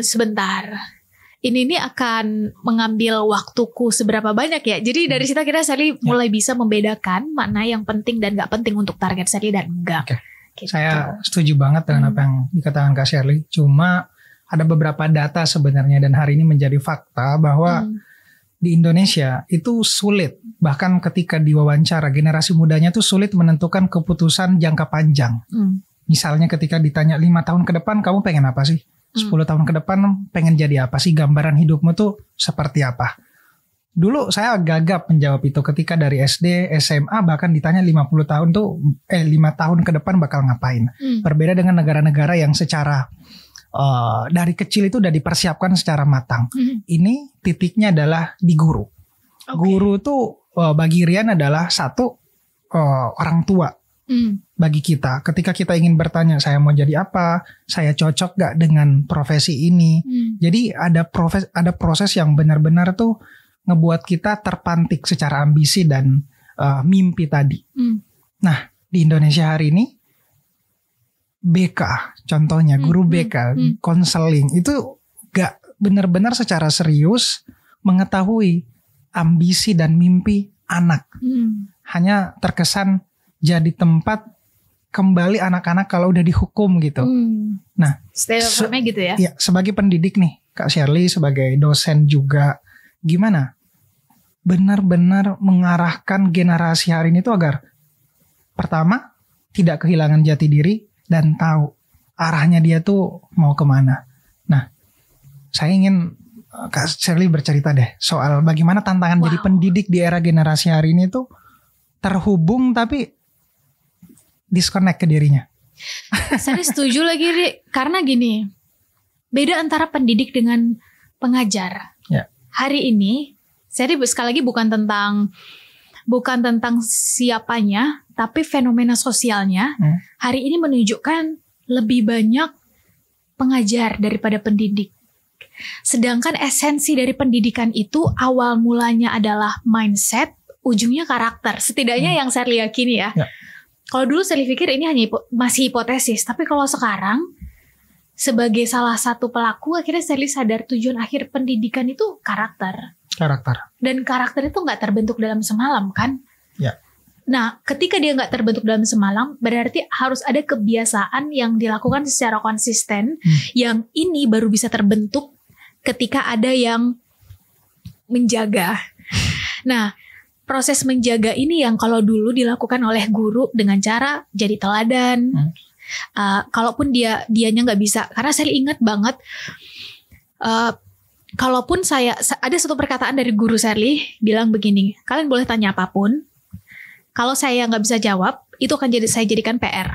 sebentar. Ini akan mengambil waktuku seberapa banyak ya. Jadi dari situ akhirnya Sally mulai bisa membedakan mana yang penting dan gak penting untuk target Sally dan enggak. Gitu. Saya setuju banget dengan apa yang dikatakan Kak Shirley. Cuma ada beberapa data sebenarnya, dan hari ini menjadi fakta bahwa di Indonesia itu sulit. Bahkan ketika diwawancara, generasi mudanya tuh sulit menentukan keputusan jangka panjang. Misalnya ketika ditanya 5 tahun ke depan kamu pengen apa sih? 10 tahun ke depan pengen jadi apa sih? Gambaran hidupmu tuh seperti apa? Dulu saya gagap menjawab itu ketika dari SD, SMA, bahkan ditanya 50 tahun tuh 5 tahun ke depan bakal ngapain. Berbeda dengan negara-negara yang secara dari kecil itu udah dipersiapkan secara matang. Ini titiknya adalah di guru. Guru tuh bagi Rian adalah satu orang tua. Bagi kita, ketika kita ingin bertanya saya mau jadi apa, saya cocok gak dengan profesi ini. Jadi ada proses yang benar-benar tuh ngebuat kita terpantik secara ambisi dan mimpi tadi. Nah, di Indonesia hari ini BK contohnya, guru BK, konseling itu gak benar-benar secara serius mengetahui ambisi dan mimpi anak. Hanya terkesan jadi tempat kembali anak-anak kalau udah dihukum gitu. Nah, gitu ya. Ya, sebagai pendidik nih, Kak Shirley sebagai dosen juga, gimana benar-benar mengarahkan generasi hari ini tuh agar pertama tidak kehilangan jati diri dan tahu arahnya dia tuh mau kemana. Nah, saya ingin Kak Sherly bercerita deh soal bagaimana tantangan jadi pendidik di era generasi hari ini tuh terhubung tapi disconnect ke dirinya. Saya setuju lagi, Ri. Karena gini, beda antara pendidik dengan pengajar. Ya. Hari ini, saya sekali lagi bukan tentang siapanya, tapi fenomena sosialnya. Hari ini menunjukkan lebih banyak pengajar daripada pendidik. Sedangkan esensi dari pendidikan itu awal mulanya adalah mindset, ujungnya karakter. Setidaknya yang saya yakini ya. Kalau dulu saya pikir ini hanya masih hipotesis, tapi kalau sekarang sebagai salah satu pelaku akhirnya saya sadar tujuan akhir pendidikan itu karakter. Dan karakter itu nggak terbentuk dalam semalam kan? Ya. Nah, ketika dia nggak terbentuk dalam semalam, berarti harus ada kebiasaan yang dilakukan secara konsisten. Yang ini baru bisa terbentuk ketika ada yang menjaga. Nah, proses menjaga ini yang kalau dulu dilakukan oleh guru dengan cara jadi teladan. Kalaupun dianya nggak bisa, karena saya ingat banget. Kalaupun ada satu perkataan dari guru Sherly bilang begini, kalian boleh tanya apapun. Kalau saya nggak bisa jawab, itu akan saya jadikan PR.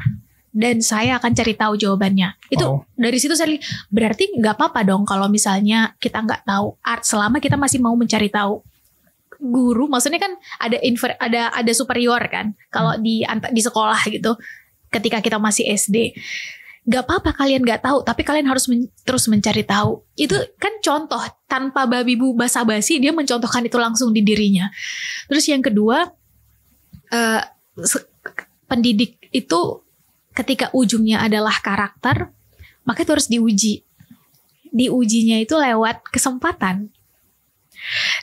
Dan saya akan cari tahu jawabannya. Itu dari situ Sherly, berarti nggak apa-apa dong kalau misalnya kita nggak tahu. Selama kita masih mau mencari tahu. Guru maksudnya kan ada superior kan kalau di sekolah gitu ketika kita masih SD. Gak apa-apa kalian gak tahu, tapi kalian harus terus mencari tahu. Itu kan contoh tanpa babi bu basa-basi, dia mencontohkan itu langsung di dirinya. Terus yang kedua, pendidik itu ketika ujungnya adalah karakter, maka itu harus diuji. Diujinya itu lewat kesempatan.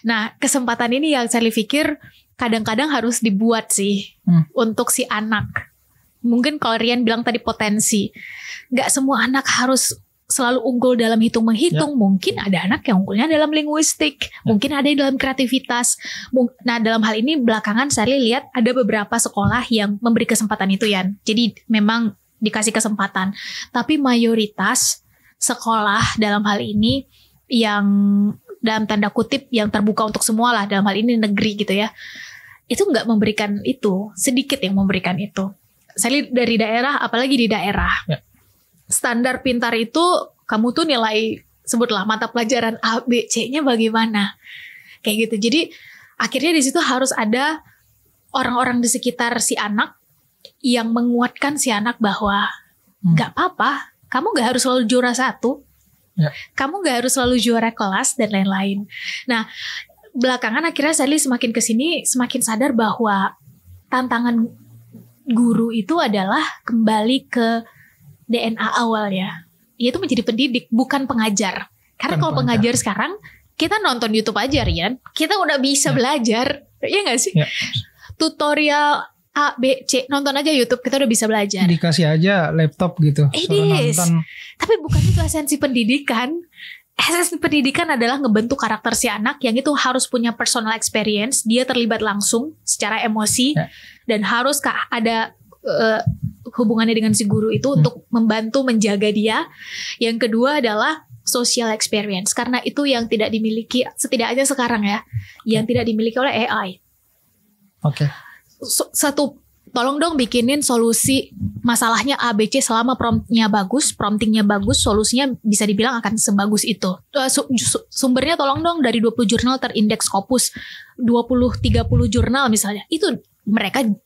Nah, kesempatan ini yang saya pikir kadang-kadang harus dibuat sih untuk si anak. Mungkin kalau Rian bilang tadi potensi, nggak semua anak harus selalu unggul dalam hitung-menghitung. Mungkin ada anak yang unggulnya dalam linguistik, mungkin ada yang dalam kreativitas. Nah, dalam hal ini belakangan saya lihat ada beberapa sekolah yang memberi kesempatan itu, Yan. Jadi memang dikasih kesempatan. Tapi mayoritas sekolah dalam hal ini yang dalam tanda kutip yang terbuka untuk semua lah, dalam hal ini negeri gitu ya, itu nggak memberikan itu, sedikit yang memberikan itu. Saya lihat dari daerah, apalagi di daerah, standar pintar itu kamu tuh nilai, sebutlah mata pelajaran A, B, C-nya bagaimana, kayak gitu. Jadi akhirnya di situ harus ada orang-orang di sekitar si anak yang menguatkan si anak bahwa nggak apa-apa, kamu nggak harus selalu juara 1. Kamu gak harus selalu juara kelas dan lain-lain. Nah, belakangan akhirnya Sherly semakin kesini semakin sadar bahwa tantangan guru itu adalah kembali ke DNA awal ya. Yaitu menjadi pendidik, bukan pengajar. Karena kalau pengajar sekarang, kita nonton YouTube aja, Rian. Kita udah bisa belajar. Iya gak sih? Tutorial A, B, C, nonton aja YouTube, kita udah bisa belajar. Dikasih aja laptop gitu, suruh nonton. Tapi bukan itu esensi pendidikan. Esensi pendidikan adalah ngebentuk karakter si anak yang itu harus punya personal experience, dia terlibat langsung secara emosi, dan harus ada hubungannya dengan si guru itu untuk membantu menjaga dia. Yang kedua adalah social experience, karena itu yang tidak dimiliki, setidaknya sekarang ya, yang tidak dimiliki oleh AI. Tolong dong bikinin solusi masalahnya ABC selama promptingnya bagus, solusinya bisa dibilang akan sebagus itu. Sumbernya tolong dong dari 20 jurnal terindeks Scopus, 20-30 jurnal misalnya. Itu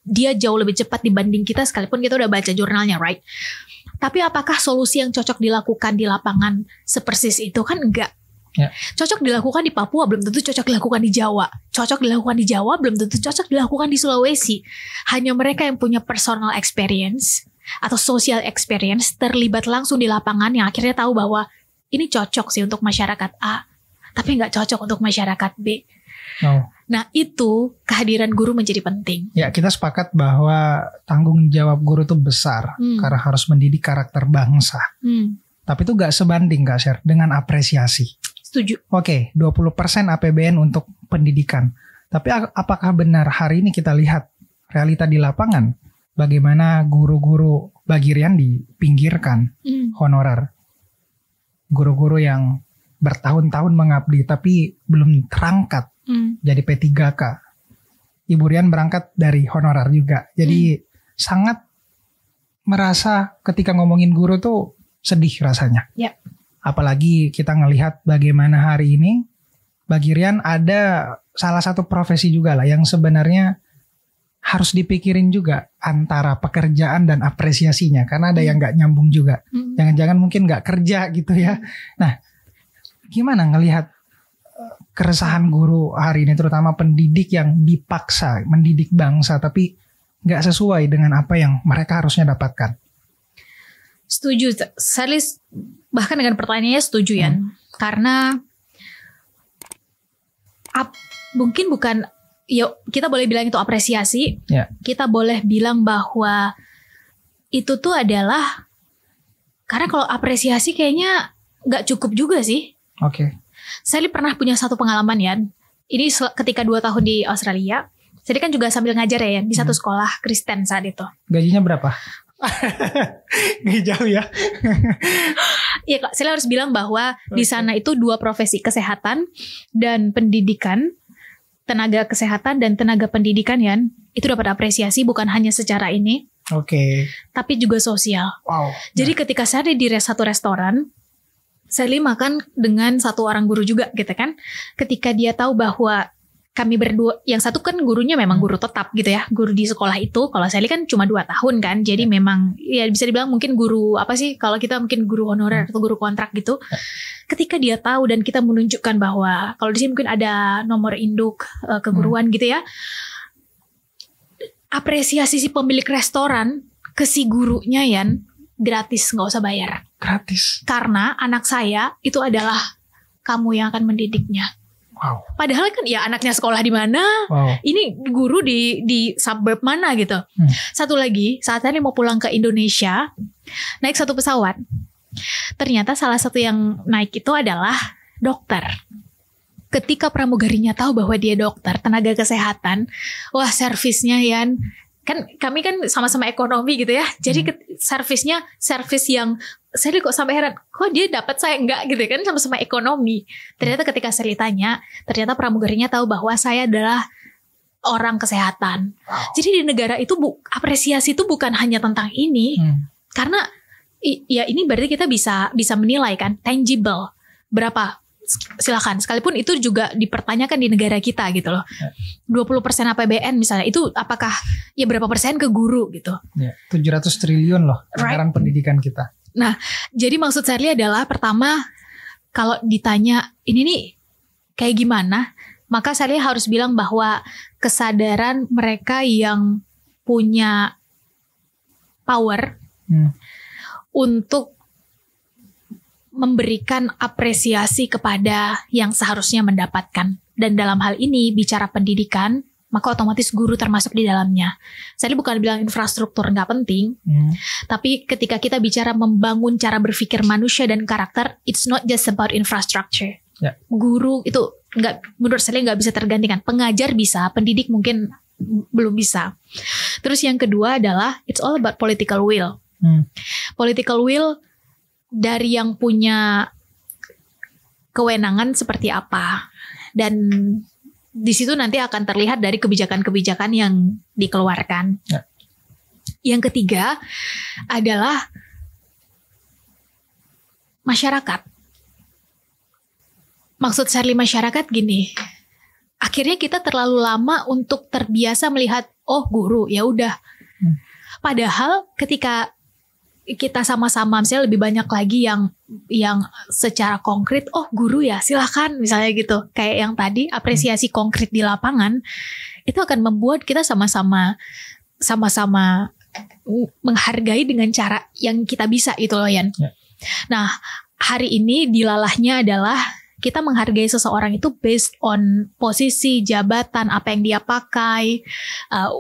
dia jauh lebih cepat dibanding kita sekalipun kita udah baca jurnalnya, right? Tapi apakah solusi yang cocok dilakukan di lapangan sepersis itu? Kan enggak. Cocok dilakukan di Papua belum tentu cocok dilakukan di Jawa. Cocok dilakukan di Jawa belum tentu cocok dilakukan di Sulawesi. Hanya mereka yang punya personal experience atau social experience terlibat langsung di lapangan yang akhirnya tahu bahwa ini cocok sih untuk masyarakat A, tapi nggak cocok untuk masyarakat B. Nah, itu kehadiran guru menjadi penting. Ya, kita sepakat bahwa tanggung jawab guru itu besar karena harus mendidik karakter bangsa. Tapi itu gak sebanding Kak Sher dengan apresiasi. Setuju. Oke, 20% APBN untuk pendidikan. Tapi apakah benar hari ini kita lihat realita di lapangan? Bagaimana guru-guru bagi Rian dipinggirkan honorer? Guru-guru yang bertahun-tahun mengabdi tapi belum terangkat jadi P3K. Ibu Rian berangkat dari honorer juga. Jadi sangat merasa ketika ngomongin guru tuh sedih rasanya. Yep. Apalagi kita ngelihat bagaimana hari ini bagi Rian ada salah satu profesi juga lah yang sebenarnya harus dipikirin juga antara pekerjaan dan apresiasinya. Karena ada yang gak nyambung juga. Jangan-jangan mungkin gak kerja gitu ya. Nah, gimana ngelihat keresahan guru hari ini, terutama pendidik yang dipaksa mendidik bangsa tapi gak sesuai dengan apa yang mereka harusnya dapatkan? Setuju, sadly, bahkan dengan pertanyaannya setuju ya, karena mungkin bukan, ya kita boleh bilang itu apresiasi, kita boleh bilang bahwa itu tuh adalah, karena kalau apresiasi kayaknya nggak cukup juga sih. Oke. Saya pernah punya satu pengalaman ya, ini ketika 2 tahun di Australia, saya kan juga sambil ngajar ya di satu sekolah Kristen saat itu. Gajinya berapa? Gak jauh ya. Iya Kak, saya harus bilang bahwa di sana itu 2 profesi, kesehatan dan pendidikan, tenaga kesehatan dan tenaga pendidikan ya, itu dapat apresiasi bukan hanya secara ini, tapi juga sosial. Wow. Jadi ketika saya di satu restoran, saya makan dengan satu orang guru juga gitu kan. Ketika dia tahu bahwa kami berdua, yang satu kan gurunya memang guru tetap gitu ya, guru di sekolah itu. Kalau Sally kan cuma 2 tahun kan, jadi memang ya bisa dibilang mungkin guru apa sih, kalau kita mungkin guru honorer atau guru kontrak gitu. Ketika dia tahu dan kita menunjukkan bahwa kalau di sini mungkin ada nomor induk keguruan gitu ya, apresiasi si pemilik restoran ke si gurunya Yan, gratis, nggak usah bayar. Gratis. Karena anak saya itu adalah kamu yang akan mendidiknya. Wow. Padahal kan ya anaknya sekolah di mana, ini guru di suburb mana gitu. Satu lagi, saat saya mau pulang ke Indonesia, naik satu pesawat. Ternyata salah satu yang naik itu adalah dokter. Ketika pramugarinya tahu bahwa dia dokter, tenaga kesehatan, wah servisnya Yan, kan kami kan sama-sama ekonomi gitu ya. Jadi servisnya servis yang saya kok sampai heran, kok dia dapat saya enggak gitu kan, sama-sama ekonomi. Ternyata ketika saya ditanya, ternyata pramugarinya tahu bahwa saya adalah orang kesehatan. Jadi di negara itu apresiasi itu bukan hanya tentang ini, karena ya ini berarti kita bisa menilai kan, tangible berapa. Silakan, sekalipun itu juga dipertanyakan di negara kita gitu loh. 20% APBN misalnya, itu apakah ya berapa persen ke guru gitu. 700 triliun loh anggaran pendidikan kita. Nah, jadi maksud saya adalah pertama, kalau ditanya ini nih kayak gimana, maka saya harus bilang bahwa kesadaran mereka yang punya power untuk memberikan apresiasi kepada yang seharusnya mendapatkan. Dan dalam hal ini bicara pendidikan, maka otomatis guru termasuk di dalamnya. Saya bukan bilang infrastruktur nggak penting, tapi ketika kita bicara membangun cara berpikir manusia dan karakter, it's not just about infrastructure. Guru itu nggak, menurut saya nggak bisa tergantikan. Pengajar bisa, pendidik mungkin belum bisa. Terus yang kedua adalah it's all about political will. Political will dari yang punya kewenangan seperti apa, dan di situ nanti akan terlihat dari kebijakan-kebijakan yang dikeluarkan. Yang ketiga adalah masyarakat. Maksud saya masyarakat gini, akhirnya kita terlalu lama untuk terbiasa melihat guru ya udah. Padahal ketika kita sama-sama misalnya lebih banyak lagi yang secara konkret, guru ya silakan misalnya gitu, kayak yang tadi apresiasi konkret di lapangan, itu akan membuat kita sama-sama menghargai dengan cara yang kita bisa itu loh Yan. Nah hari ini dilalahnya adalah kita menghargai seseorang itu based on posisi, jabatan, apa yang dia pakai,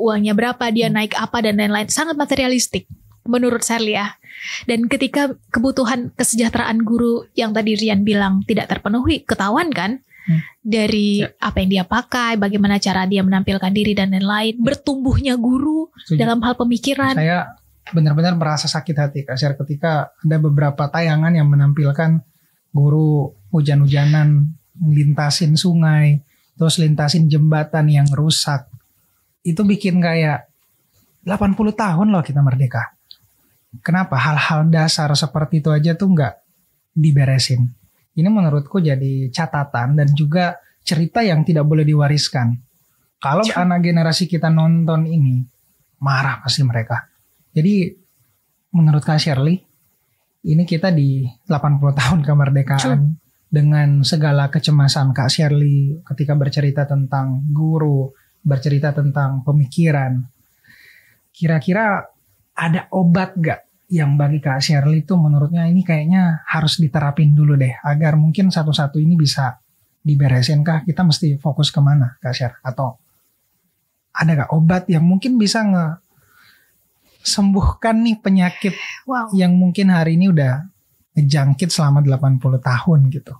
uangnya berapa, dia naik apa dan lain-lain, sangat materialistik menurut saya ya. Dan ketika kebutuhan kesejahteraan guru yang tadi Rian bilang tidak terpenuhi, ketahuan kan dari apa yang dia pakai, bagaimana cara dia menampilkan diri dan lain-lain. Bertumbuhnya guru dalam hal pemikiran. Saya benar-benar merasa sakit hati Kak Sher ketika ada beberapa tayangan yang menampilkan guru hujan-hujanan, lintasin sungai, terus lintasin jembatan yang rusak. Itu bikin kayak 80 tahun loh kita merdeka. Kenapa hal-hal dasar seperti itu aja tuh nggak diberesin? Ini menurutku jadi catatan dan juga cerita yang tidak boleh diwariskan. Kalau anak generasi kita nonton ini, marah pasti mereka. Jadi menurut Kak Shirley, ini kita di 80 tahun kemerdekaan dengan segala kecemasan Kak Shirley ketika bercerita tentang guru, bercerita tentang pemikiran. Kira-kira ada obat gak yang bagi Kak Shirley itu menurutnya ini kayaknya harus diterapin dulu deh agar mungkin satu-satu ini bisa diberesin kah? Kita mesti fokus kemana Kak Shir? Atau ada gak obat yang mungkin bisa sembuhkan nih penyakit yang mungkin hari ini udah ngejangkit selama 80 tahun gitu?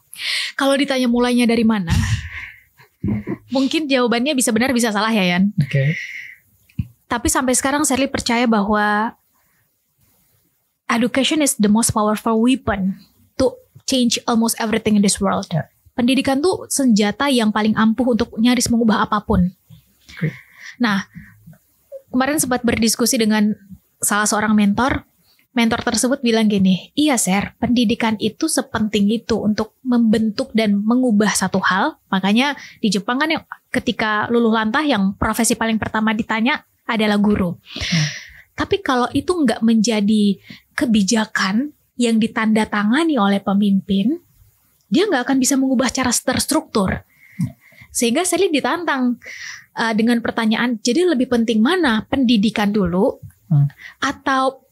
Kalau ditanya mulainya dari mana, mungkin jawabannya bisa benar bisa salah ya Yan. Oke. Tapi sampai sekarang Shirley percaya bahwa education is the most powerful weapon to change almost everything in this world. Yeah. Pendidikan tuh senjata yang paling ampuh untuk nyaris mengubah apapun. Okay. Nah, kemarin sempat berdiskusi dengan salah seorang mentor. Mentor tersebut bilang gini, iya Sir, pendidikan itu sepenting itu untuk membentuk dan mengubah satu hal. Makanya di Jepang kan ketika luluh lantah yang profesi paling pertama ditanya adalah guru. Tapi kalau itu nggak menjadi kebijakan yang ditandatangani oleh pemimpin, dia nggak akan bisa mengubah cara terstruktur. Sehingga Shirley ditantang dengan pertanyaan, jadi lebih penting mana, pendidikan dulu atau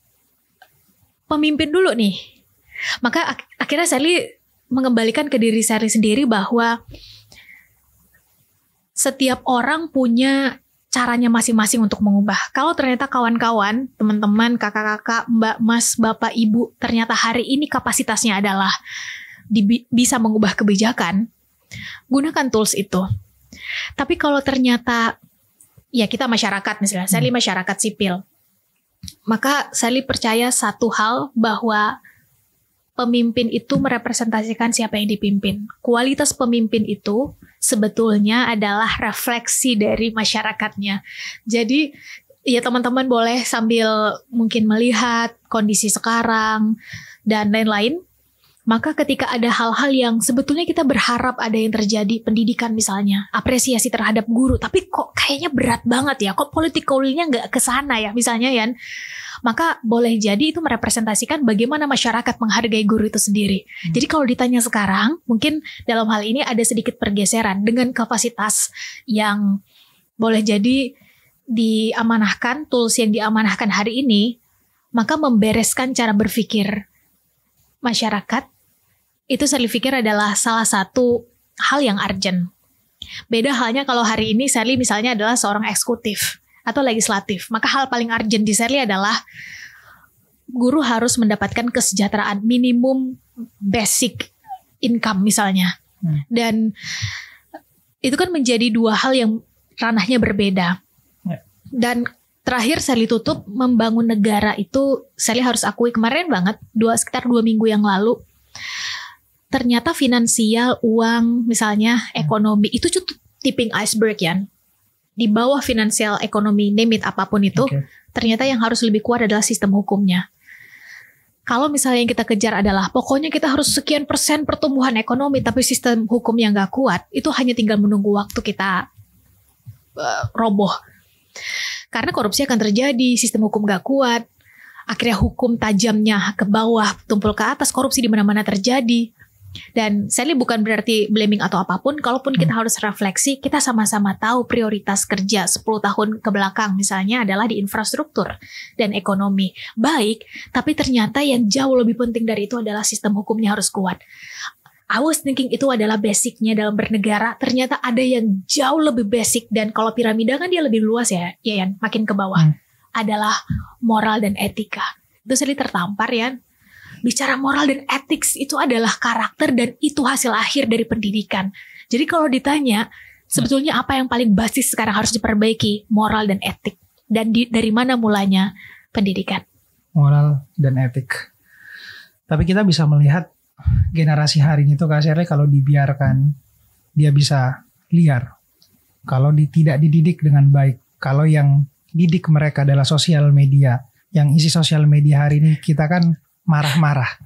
pemimpin dulu nih? Maka akhirnya Shirley mengembalikan ke diri Shirley sendiri bahwa setiap orang punya caranya masing-masing untuk mengubah. Kalau ternyata kawan-kawan, teman-teman, kakak-kakak, mbak, mas, bapak, ibu, ternyata hari ini kapasitasnya adalah bisa mengubah kebijakan, gunakan tools itu. Tapi kalau ternyata, ya kita masyarakat misalnya, Shirley masyarakat sipil, maka Shirley percaya satu hal bahwa pemimpin itu merepresentasikan siapa yang dipimpin. Kualitas pemimpin itu sebetulnya adalah refleksi dari masyarakatnya. Jadi ya teman-teman boleh sambil mungkin melihat kondisi sekarang dan lain-lain. Maka ketika ada hal-hal yang sebetulnya kita berharap ada yang terjadi, pendidikan misalnya, apresiasi terhadap guru, tapi kok kayaknya berat banget ya, kok political-nya nggak ke sana ya misalnya Yan. Maka boleh jadi itu merepresentasikan bagaimana masyarakat menghargai guru itu sendiri. Jadi kalau ditanya sekarang, mungkin dalam hal ini ada sedikit pergeseran dengan kapasitas yang boleh jadi diamanahkan, tools yang diamanahkan hari ini, maka membereskan cara berpikir masyarakat, itu saya pikir adalah salah satu hal yang urgent. Beda halnya kalau hari ini Shirley misalnya adalah seorang eksekutif atau legislatif, maka hal paling urgent di Shirley adalah guru harus mendapatkan kesejahteraan minimum basic income misalnya. Dan itu kan menjadi dua hal yang ranahnya berbeda. Dan terakhir Shirley tutup membangun negara itu, Shirley harus akui kemarin banget, sekitar 2 minggu yang lalu, ternyata finansial, uang misalnya, ekonomi itu cukup tipping iceberg ya. Di bawah finansial, ekonomi, name it apapun itu, ternyata yang harus lebih kuat adalah sistem hukumnya. Kalau misalnya yang kita kejar adalah pokoknya kita harus sekian % pertumbuhan ekonomi, tapi sistem hukum yang gak kuat, itu hanya tinggal menunggu waktu kita roboh. Karena korupsi akan terjadi, sistem hukum gak kuat, akhirnya hukum tajamnya ke bawah, tumpul ke atas, korupsi di mana-mana terjadi. Dan Shirley bukan berarti blaming atau apapun, kalaupun kita harus refleksi, kita sama-sama tahu prioritas kerja 10 tahun ke belakang misalnya adalah di infrastruktur dan ekonomi. Baik, tapi ternyata yang jauh lebih penting dari itu adalah sistem hukumnya harus kuat. I was thinking itu adalah basicnya dalam bernegara, ternyata ada yang jauh lebih basic, dan kalau piramida kan dia lebih luas ya Yan, makin ke bawah, adalah moral dan etika. Itu Shirley tertampar ya. Bicara moral dan etik itu adalah karakter dan itu hasil akhir dari pendidikan. Jadi kalau ditanya sebetulnya apa yang paling basis sekarang harus diperbaiki, moral dan etik. Dan dari mana mulanya? Pendidikan. Moral dan etik. Tapi kita bisa melihat generasi hari ini tuh Kak Shirley kalau dibiarkan dia bisa liar. Kalau tidak dididik dengan baik. Kalau yang didik mereka adalah sosial media. Yang isi sosial media hari ini kita kan marah-marah.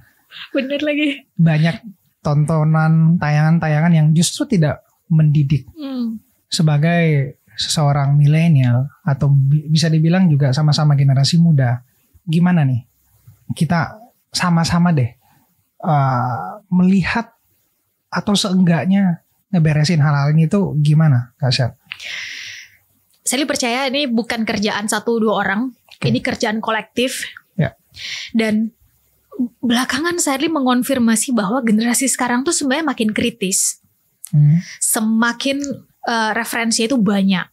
Bener lagi. Banyak tontonan, tayangan-tayangan yang justru tidak mendidik. Sebagai seseorang milenial atau bisa dibilang juga sama-sama generasi muda, gimana nih kita sama-sama deh melihat atau seenggaknya ngeberesin hal-hal ini tuh gimana, Kak Syar? Saya percaya ini bukan kerjaan 1-2 orang, ini kerjaan kolektif. Ya. Dan belakangan saya mengonfirmasi bahwa generasi sekarang tuh sebenarnya makin kritis, semakin referensinya itu banyak.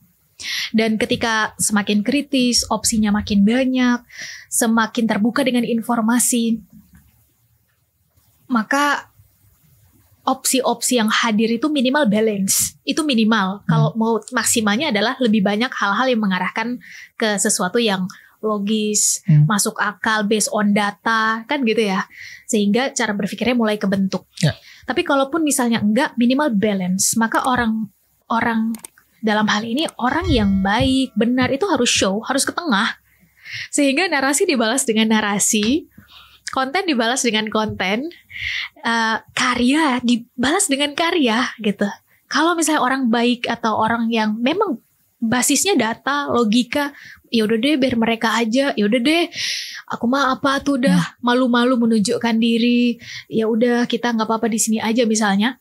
Dan ketika semakin kritis, opsinya makin banyak, semakin terbuka dengan informasi, maka opsi-opsi yang hadir itu minimal balance. Itu minimal. Kalau mau maksimalnya adalah lebih banyak hal-hal yang mengarahkan ke sesuatu yang logis, masuk akal, based on data, kan gitu ya. Sehingga cara berpikirnya mulai kebentuk. Ya. Tapi kalaupun misalnya enggak, minimal balance, maka orang dalam hal ini orang yang baik, benar itu harus show, harus ke tengah. Sehingga narasi dibalas dengan narasi, konten dibalas dengan konten, karya dibalas dengan karya gitu. Kalau misalnya orang baik atau orang yang memang basisnya data, logika, ya udah deh biar mereka aja, ya udah deh aku mah apa tuh udah malu-malu menunjukkan diri, ya udah kita nggak apa-apa di sini aja misalnya.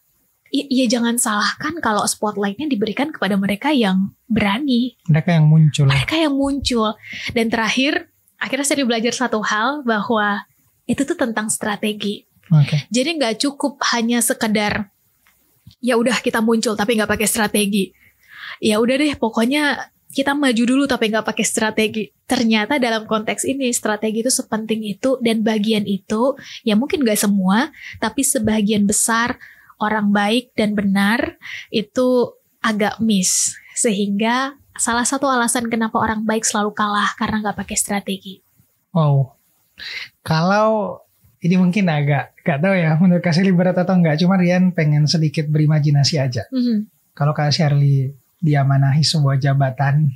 Ya jangan salahkan kalau spotlightnya diberikan kepada mereka yang berani. Mereka yang muncul. Mereka yang muncul. Dan terakhir, akhirnya saya belajar satu hal bahwa itu tuh tentang strategi. Okay. Jadi nggak cukup hanya sekedar ya udah kita muncul tapi nggak pakai strategi. Ya udah deh pokoknya kita maju dulu tapi nggak pakai strategi. Ternyata dalam konteks ini strategi itu sepenting itu, dan bagian itu ya mungkin nggak semua, tapi sebagian besar orang baik dan benar itu agak miss. Sehingga salah satu alasan kenapa orang baik selalu kalah karena nggak pakai strategi. Wow. Kalau ini mungkin agak gak tahu ya menurut Kak Shirley berat atau enggak, cuma Rian pengen sedikit berimajinasi aja. Kalau Kak Shirley diamanahi sebuah jabatan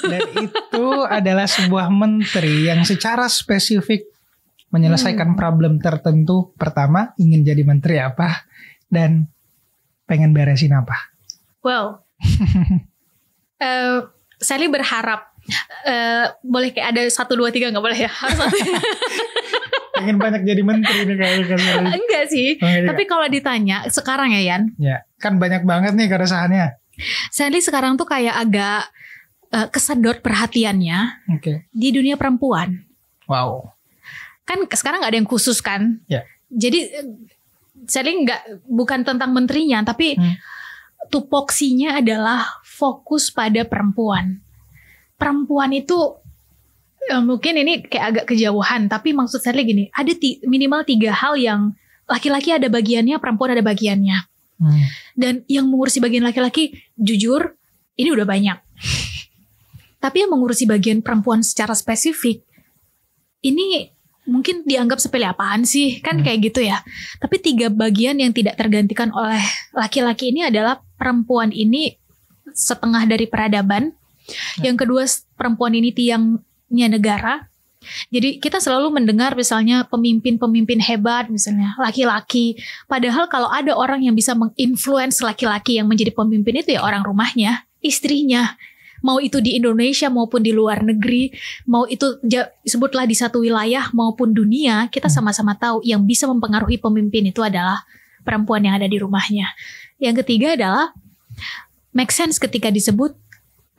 dan itu adalah sebuah menteri yang secara spesifik menyelesaikan problem tertentu. Pertama, ingin jadi menteri apa, dan pengen beresin apa? Wow. Sally berharap boleh kayak ada 1, 2, 3 nggak boleh ya? Harus satu. Pengen banyak jadi menteri nih kayaknya. Enggak sih. Tapi kalau ditanya sekarang ya Yan. Ya, kan banyak banget nih keresahannya. Sally sekarang tuh kayak agak kesedot perhatiannya di dunia perempuan. Wow. Kan sekarang nggak ada yang khusus kan, jadi Sally bukan tentang menterinya, tapi tupoksinya adalah fokus pada perempuan. Perempuan itu mungkin ini kayak agak kejauhan, tapi maksud Sally gini, ada minimal 3 hal yang laki-laki ada bagiannya, perempuan ada bagiannya. Dan yang mengurusi bagian laki-laki, jujur, ini udah banyak. Tapi yang mengurusi bagian perempuan secara spesifik, ini mungkin dianggap sepele apaan sih, kan kayak gitu ya. Tapi 3 bagian yang tidak tergantikan oleh laki-laki ini adalah perempuan ini setengah dari peradaban. Yang kedua, perempuan ini tiangnya negara. Jadi kita selalu mendengar misalnya pemimpin-pemimpin hebat misalnya laki-laki. Padahal kalau ada orang yang bisa menginfluence laki-laki yang menjadi pemimpin itu ya orang rumahnya, istrinya. Mau itu di Indonesia maupun di luar negeri, mau itu sebutlah di satu wilayah maupun dunia, kita sama-sama tahu yang bisa mempengaruhi pemimpin itu adalah perempuan yang ada di rumahnya. Yang ketiga adalah make sense ketika disebut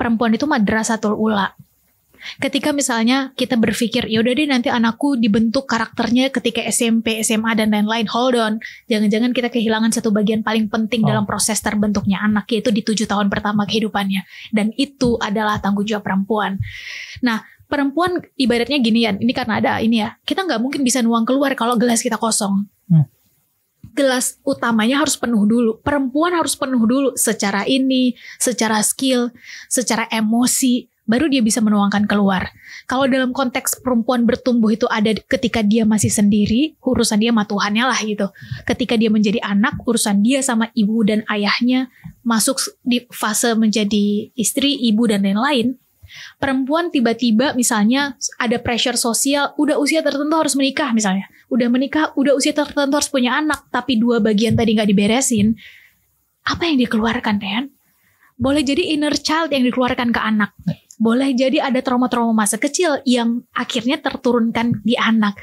perempuan itu madrasatul ula. Ketika misalnya kita berpikir, ya udah deh nanti anakku dibentuk karakternya ketika SMP, SMA dan lain-lain. Hold on, jangan-jangan kita kehilangan satu bagian paling penting dalam proses terbentuknya anak, yaitu di 7 tahun pertama kehidupannya. Dan itu adalah tanggung jawab perempuan. Nah, perempuan ibaratnya gini ya, ini karena ada ini ya, kita nggak mungkin bisa nuang keluar kalau gelas kita kosong. Gelas utamanya harus penuh dulu. Perempuan harus penuh dulu secara ini, secara skill, secara emosi. baru dia bisa menuangkan keluar. Kalau dalam konteks perempuan bertumbuh itu ada ketika dia masih sendiri, urusan dia sama Tuhannya lah gitu. Ketika dia menjadi anak, urusan dia sama ibu dan ayahnya, masuk di fase menjadi istri, ibu dan lain-lain. Perempuan tiba-tiba misalnya ada pressure sosial, udah usia tertentu harus menikah misalnya. Udah menikah, udah usia tertentu harus punya anak, tapi 2 bagian tadi gak diberesin. Apa yang dikeluarkan, Rian? Boleh jadi inner child yang dikeluarkan ke anak. Boleh jadi ada trauma-trauma masa kecil yang akhirnya terturunkan di anak.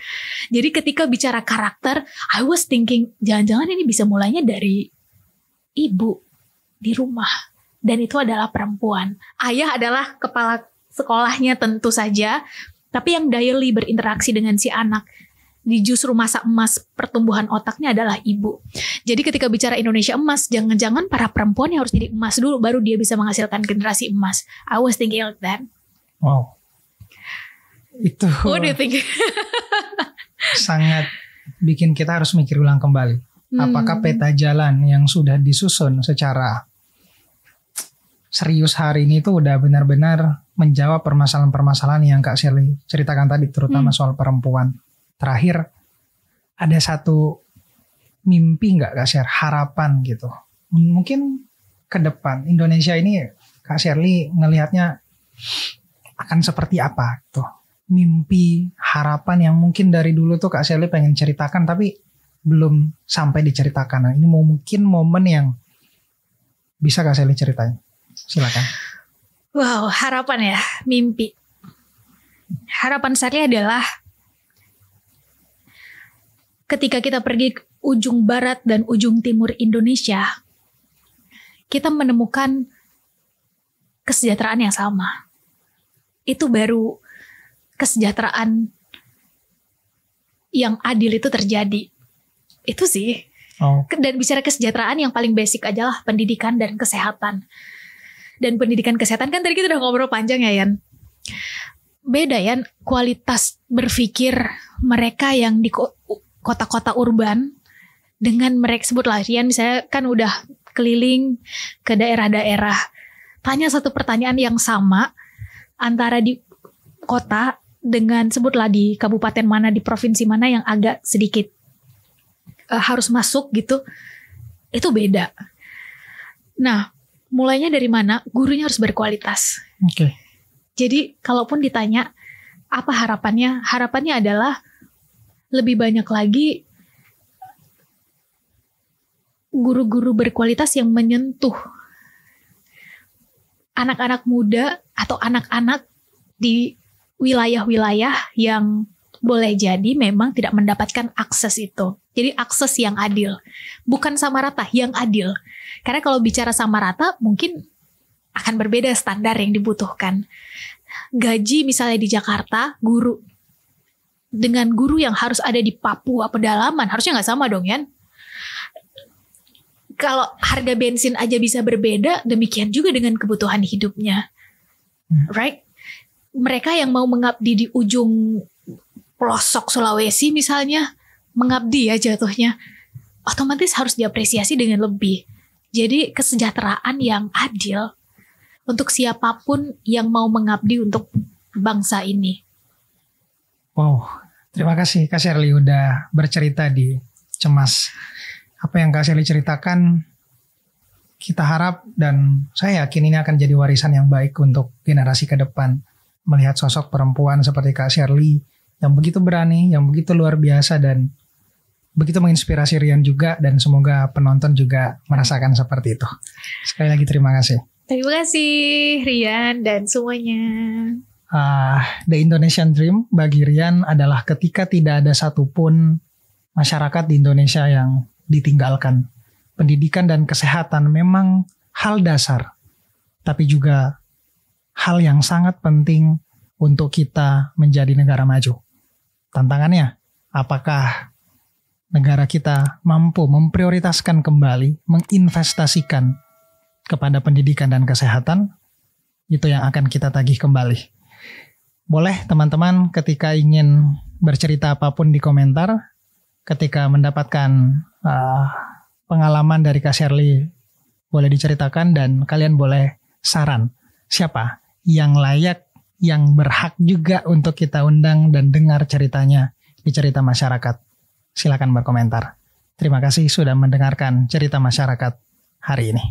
Jadi ketika bicara karakter, I was thinking, jangan-jangan ini bisa mulainya dari ibu di rumah. Dan itu adalah perempuan. Ayah adalah kepala sekolahnya tentu saja, tapi yang daily berinteraksi dengan si anak di justru masa emas pertumbuhan otaknya adalah ibu. Jadi ketika bicara Indonesia emas, jangan-jangan para perempuan yang harus jadi emas dulu, baru dia bisa menghasilkan generasi emas. I was thinking like that. Wow. Itu What do you think? sangat bikin kita harus mikir ulang kembali. Apakah peta jalan yang sudah disusun secara serius hari ini tuh udah benar-benar menjawab permasalahan-permasalahan yang Kak Shirley ceritakan tadi, terutama soal perempuan. Terakhir, ada satu mimpi nggak Kak Shirley, harapan gitu. Mungkin ke depan Indonesia ini Kak Shirley ngelihatnya akan seperti apa tuh? Mimpi, harapan yang mungkin dari dulu tuh Kak Shirley pengen ceritakan tapi belum sampai diceritakan. Nah, ini mungkin momen yang bisa Kak Shirley ceritain. Silakan. Wow, harapan ya, mimpi. Harapan saya adalah ketika kita pergi ke ujung barat dan ujung timur Indonesia, kita menemukan kesejahteraan yang sama. Itu baru kesejahteraan yang adil itu terjadi. Itu sih. Oh. Dan bicara kesejahteraan yang paling basic aja lah, pendidikan dan kesehatan. Dan pendidikan kesehatan kan tadi kita udah ngobrol panjang ya Yan. Beda Yan, kualitas berpikir mereka yang di kota-kota urban dengan mereka sebutlah Rian misalnya kan udah keliling ke daerah-daerah, tanya satu pertanyaan yang sama antara di kota dengan sebutlah di kabupaten mana, di provinsi mana yang agak sedikit harus masuk gitu, itu beda. Nah, mulainya dari mana? Gurunya harus berkualitas. Oke. Jadi kalaupun ditanya apa harapannya, harapannya adalah lebih banyak lagi guru-guru berkualitas yang menyentuh anak-anak muda atau anak-anak di wilayah-wilayah yang boleh jadi memang tidak mendapatkan akses itu. Jadi akses yang adil. Bukan sama rata, yang adil. Karena kalau bicara sama rata mungkin akan berbeda standar yang dibutuhkan. Gaji misalnya di Jakarta, guru dengan guru yang harus ada di Papua pedalaman harusnya nggak sama dong Yan. Kalau harga bensin aja bisa berbeda, demikian juga dengan kebutuhan hidupnya, right? Mereka yang mau mengabdi di ujung pelosok Sulawesi misalnya, mengabdi ya jatuhnya, otomatis harus diapresiasi dengan lebih. Jadi kesejahteraan yang adil untuk siapapun yang mau mengabdi untuk bangsa ini. Wow, terima kasih Kak Shirley udah bercerita di Cemas. Apa yang Kak Shirley ceritakan, kita harap dan saya yakin ini akan jadi warisan yang baik untuk generasi ke depan. Melihat sosok perempuan seperti Kak Shirley yang begitu berani, yang begitu luar biasa dan begitu menginspirasi Rian juga, dan semoga penonton juga merasakan seperti itu. Sekali lagi terima kasih. Terima kasih Rian dan semuanya. The Indonesian Dream bagi Rian adalah ketika tidak ada satupun masyarakat di Indonesia yang ditinggalkan. Pendidikan dan kesehatan memang hal dasar, tapi juga hal yang sangat penting untuk kita menjadi negara maju. Tantangannya, apakah negara kita mampu memprioritaskan kembali, menginvestasikan kepada pendidikan dan kesehatan? Itu yang akan kita tagih kembali. Boleh teman-teman ketika ingin bercerita apapun di komentar, ketika mendapatkan pengalaman dari Kak Shirley boleh diceritakan, dan kalian boleh saran siapa yang layak, yang berhak juga untuk kita undang dan dengar ceritanya di Cerita Masyarakat? Silakan berkomentar. Terima kasih sudah mendengarkan Cerita Masyarakat hari ini.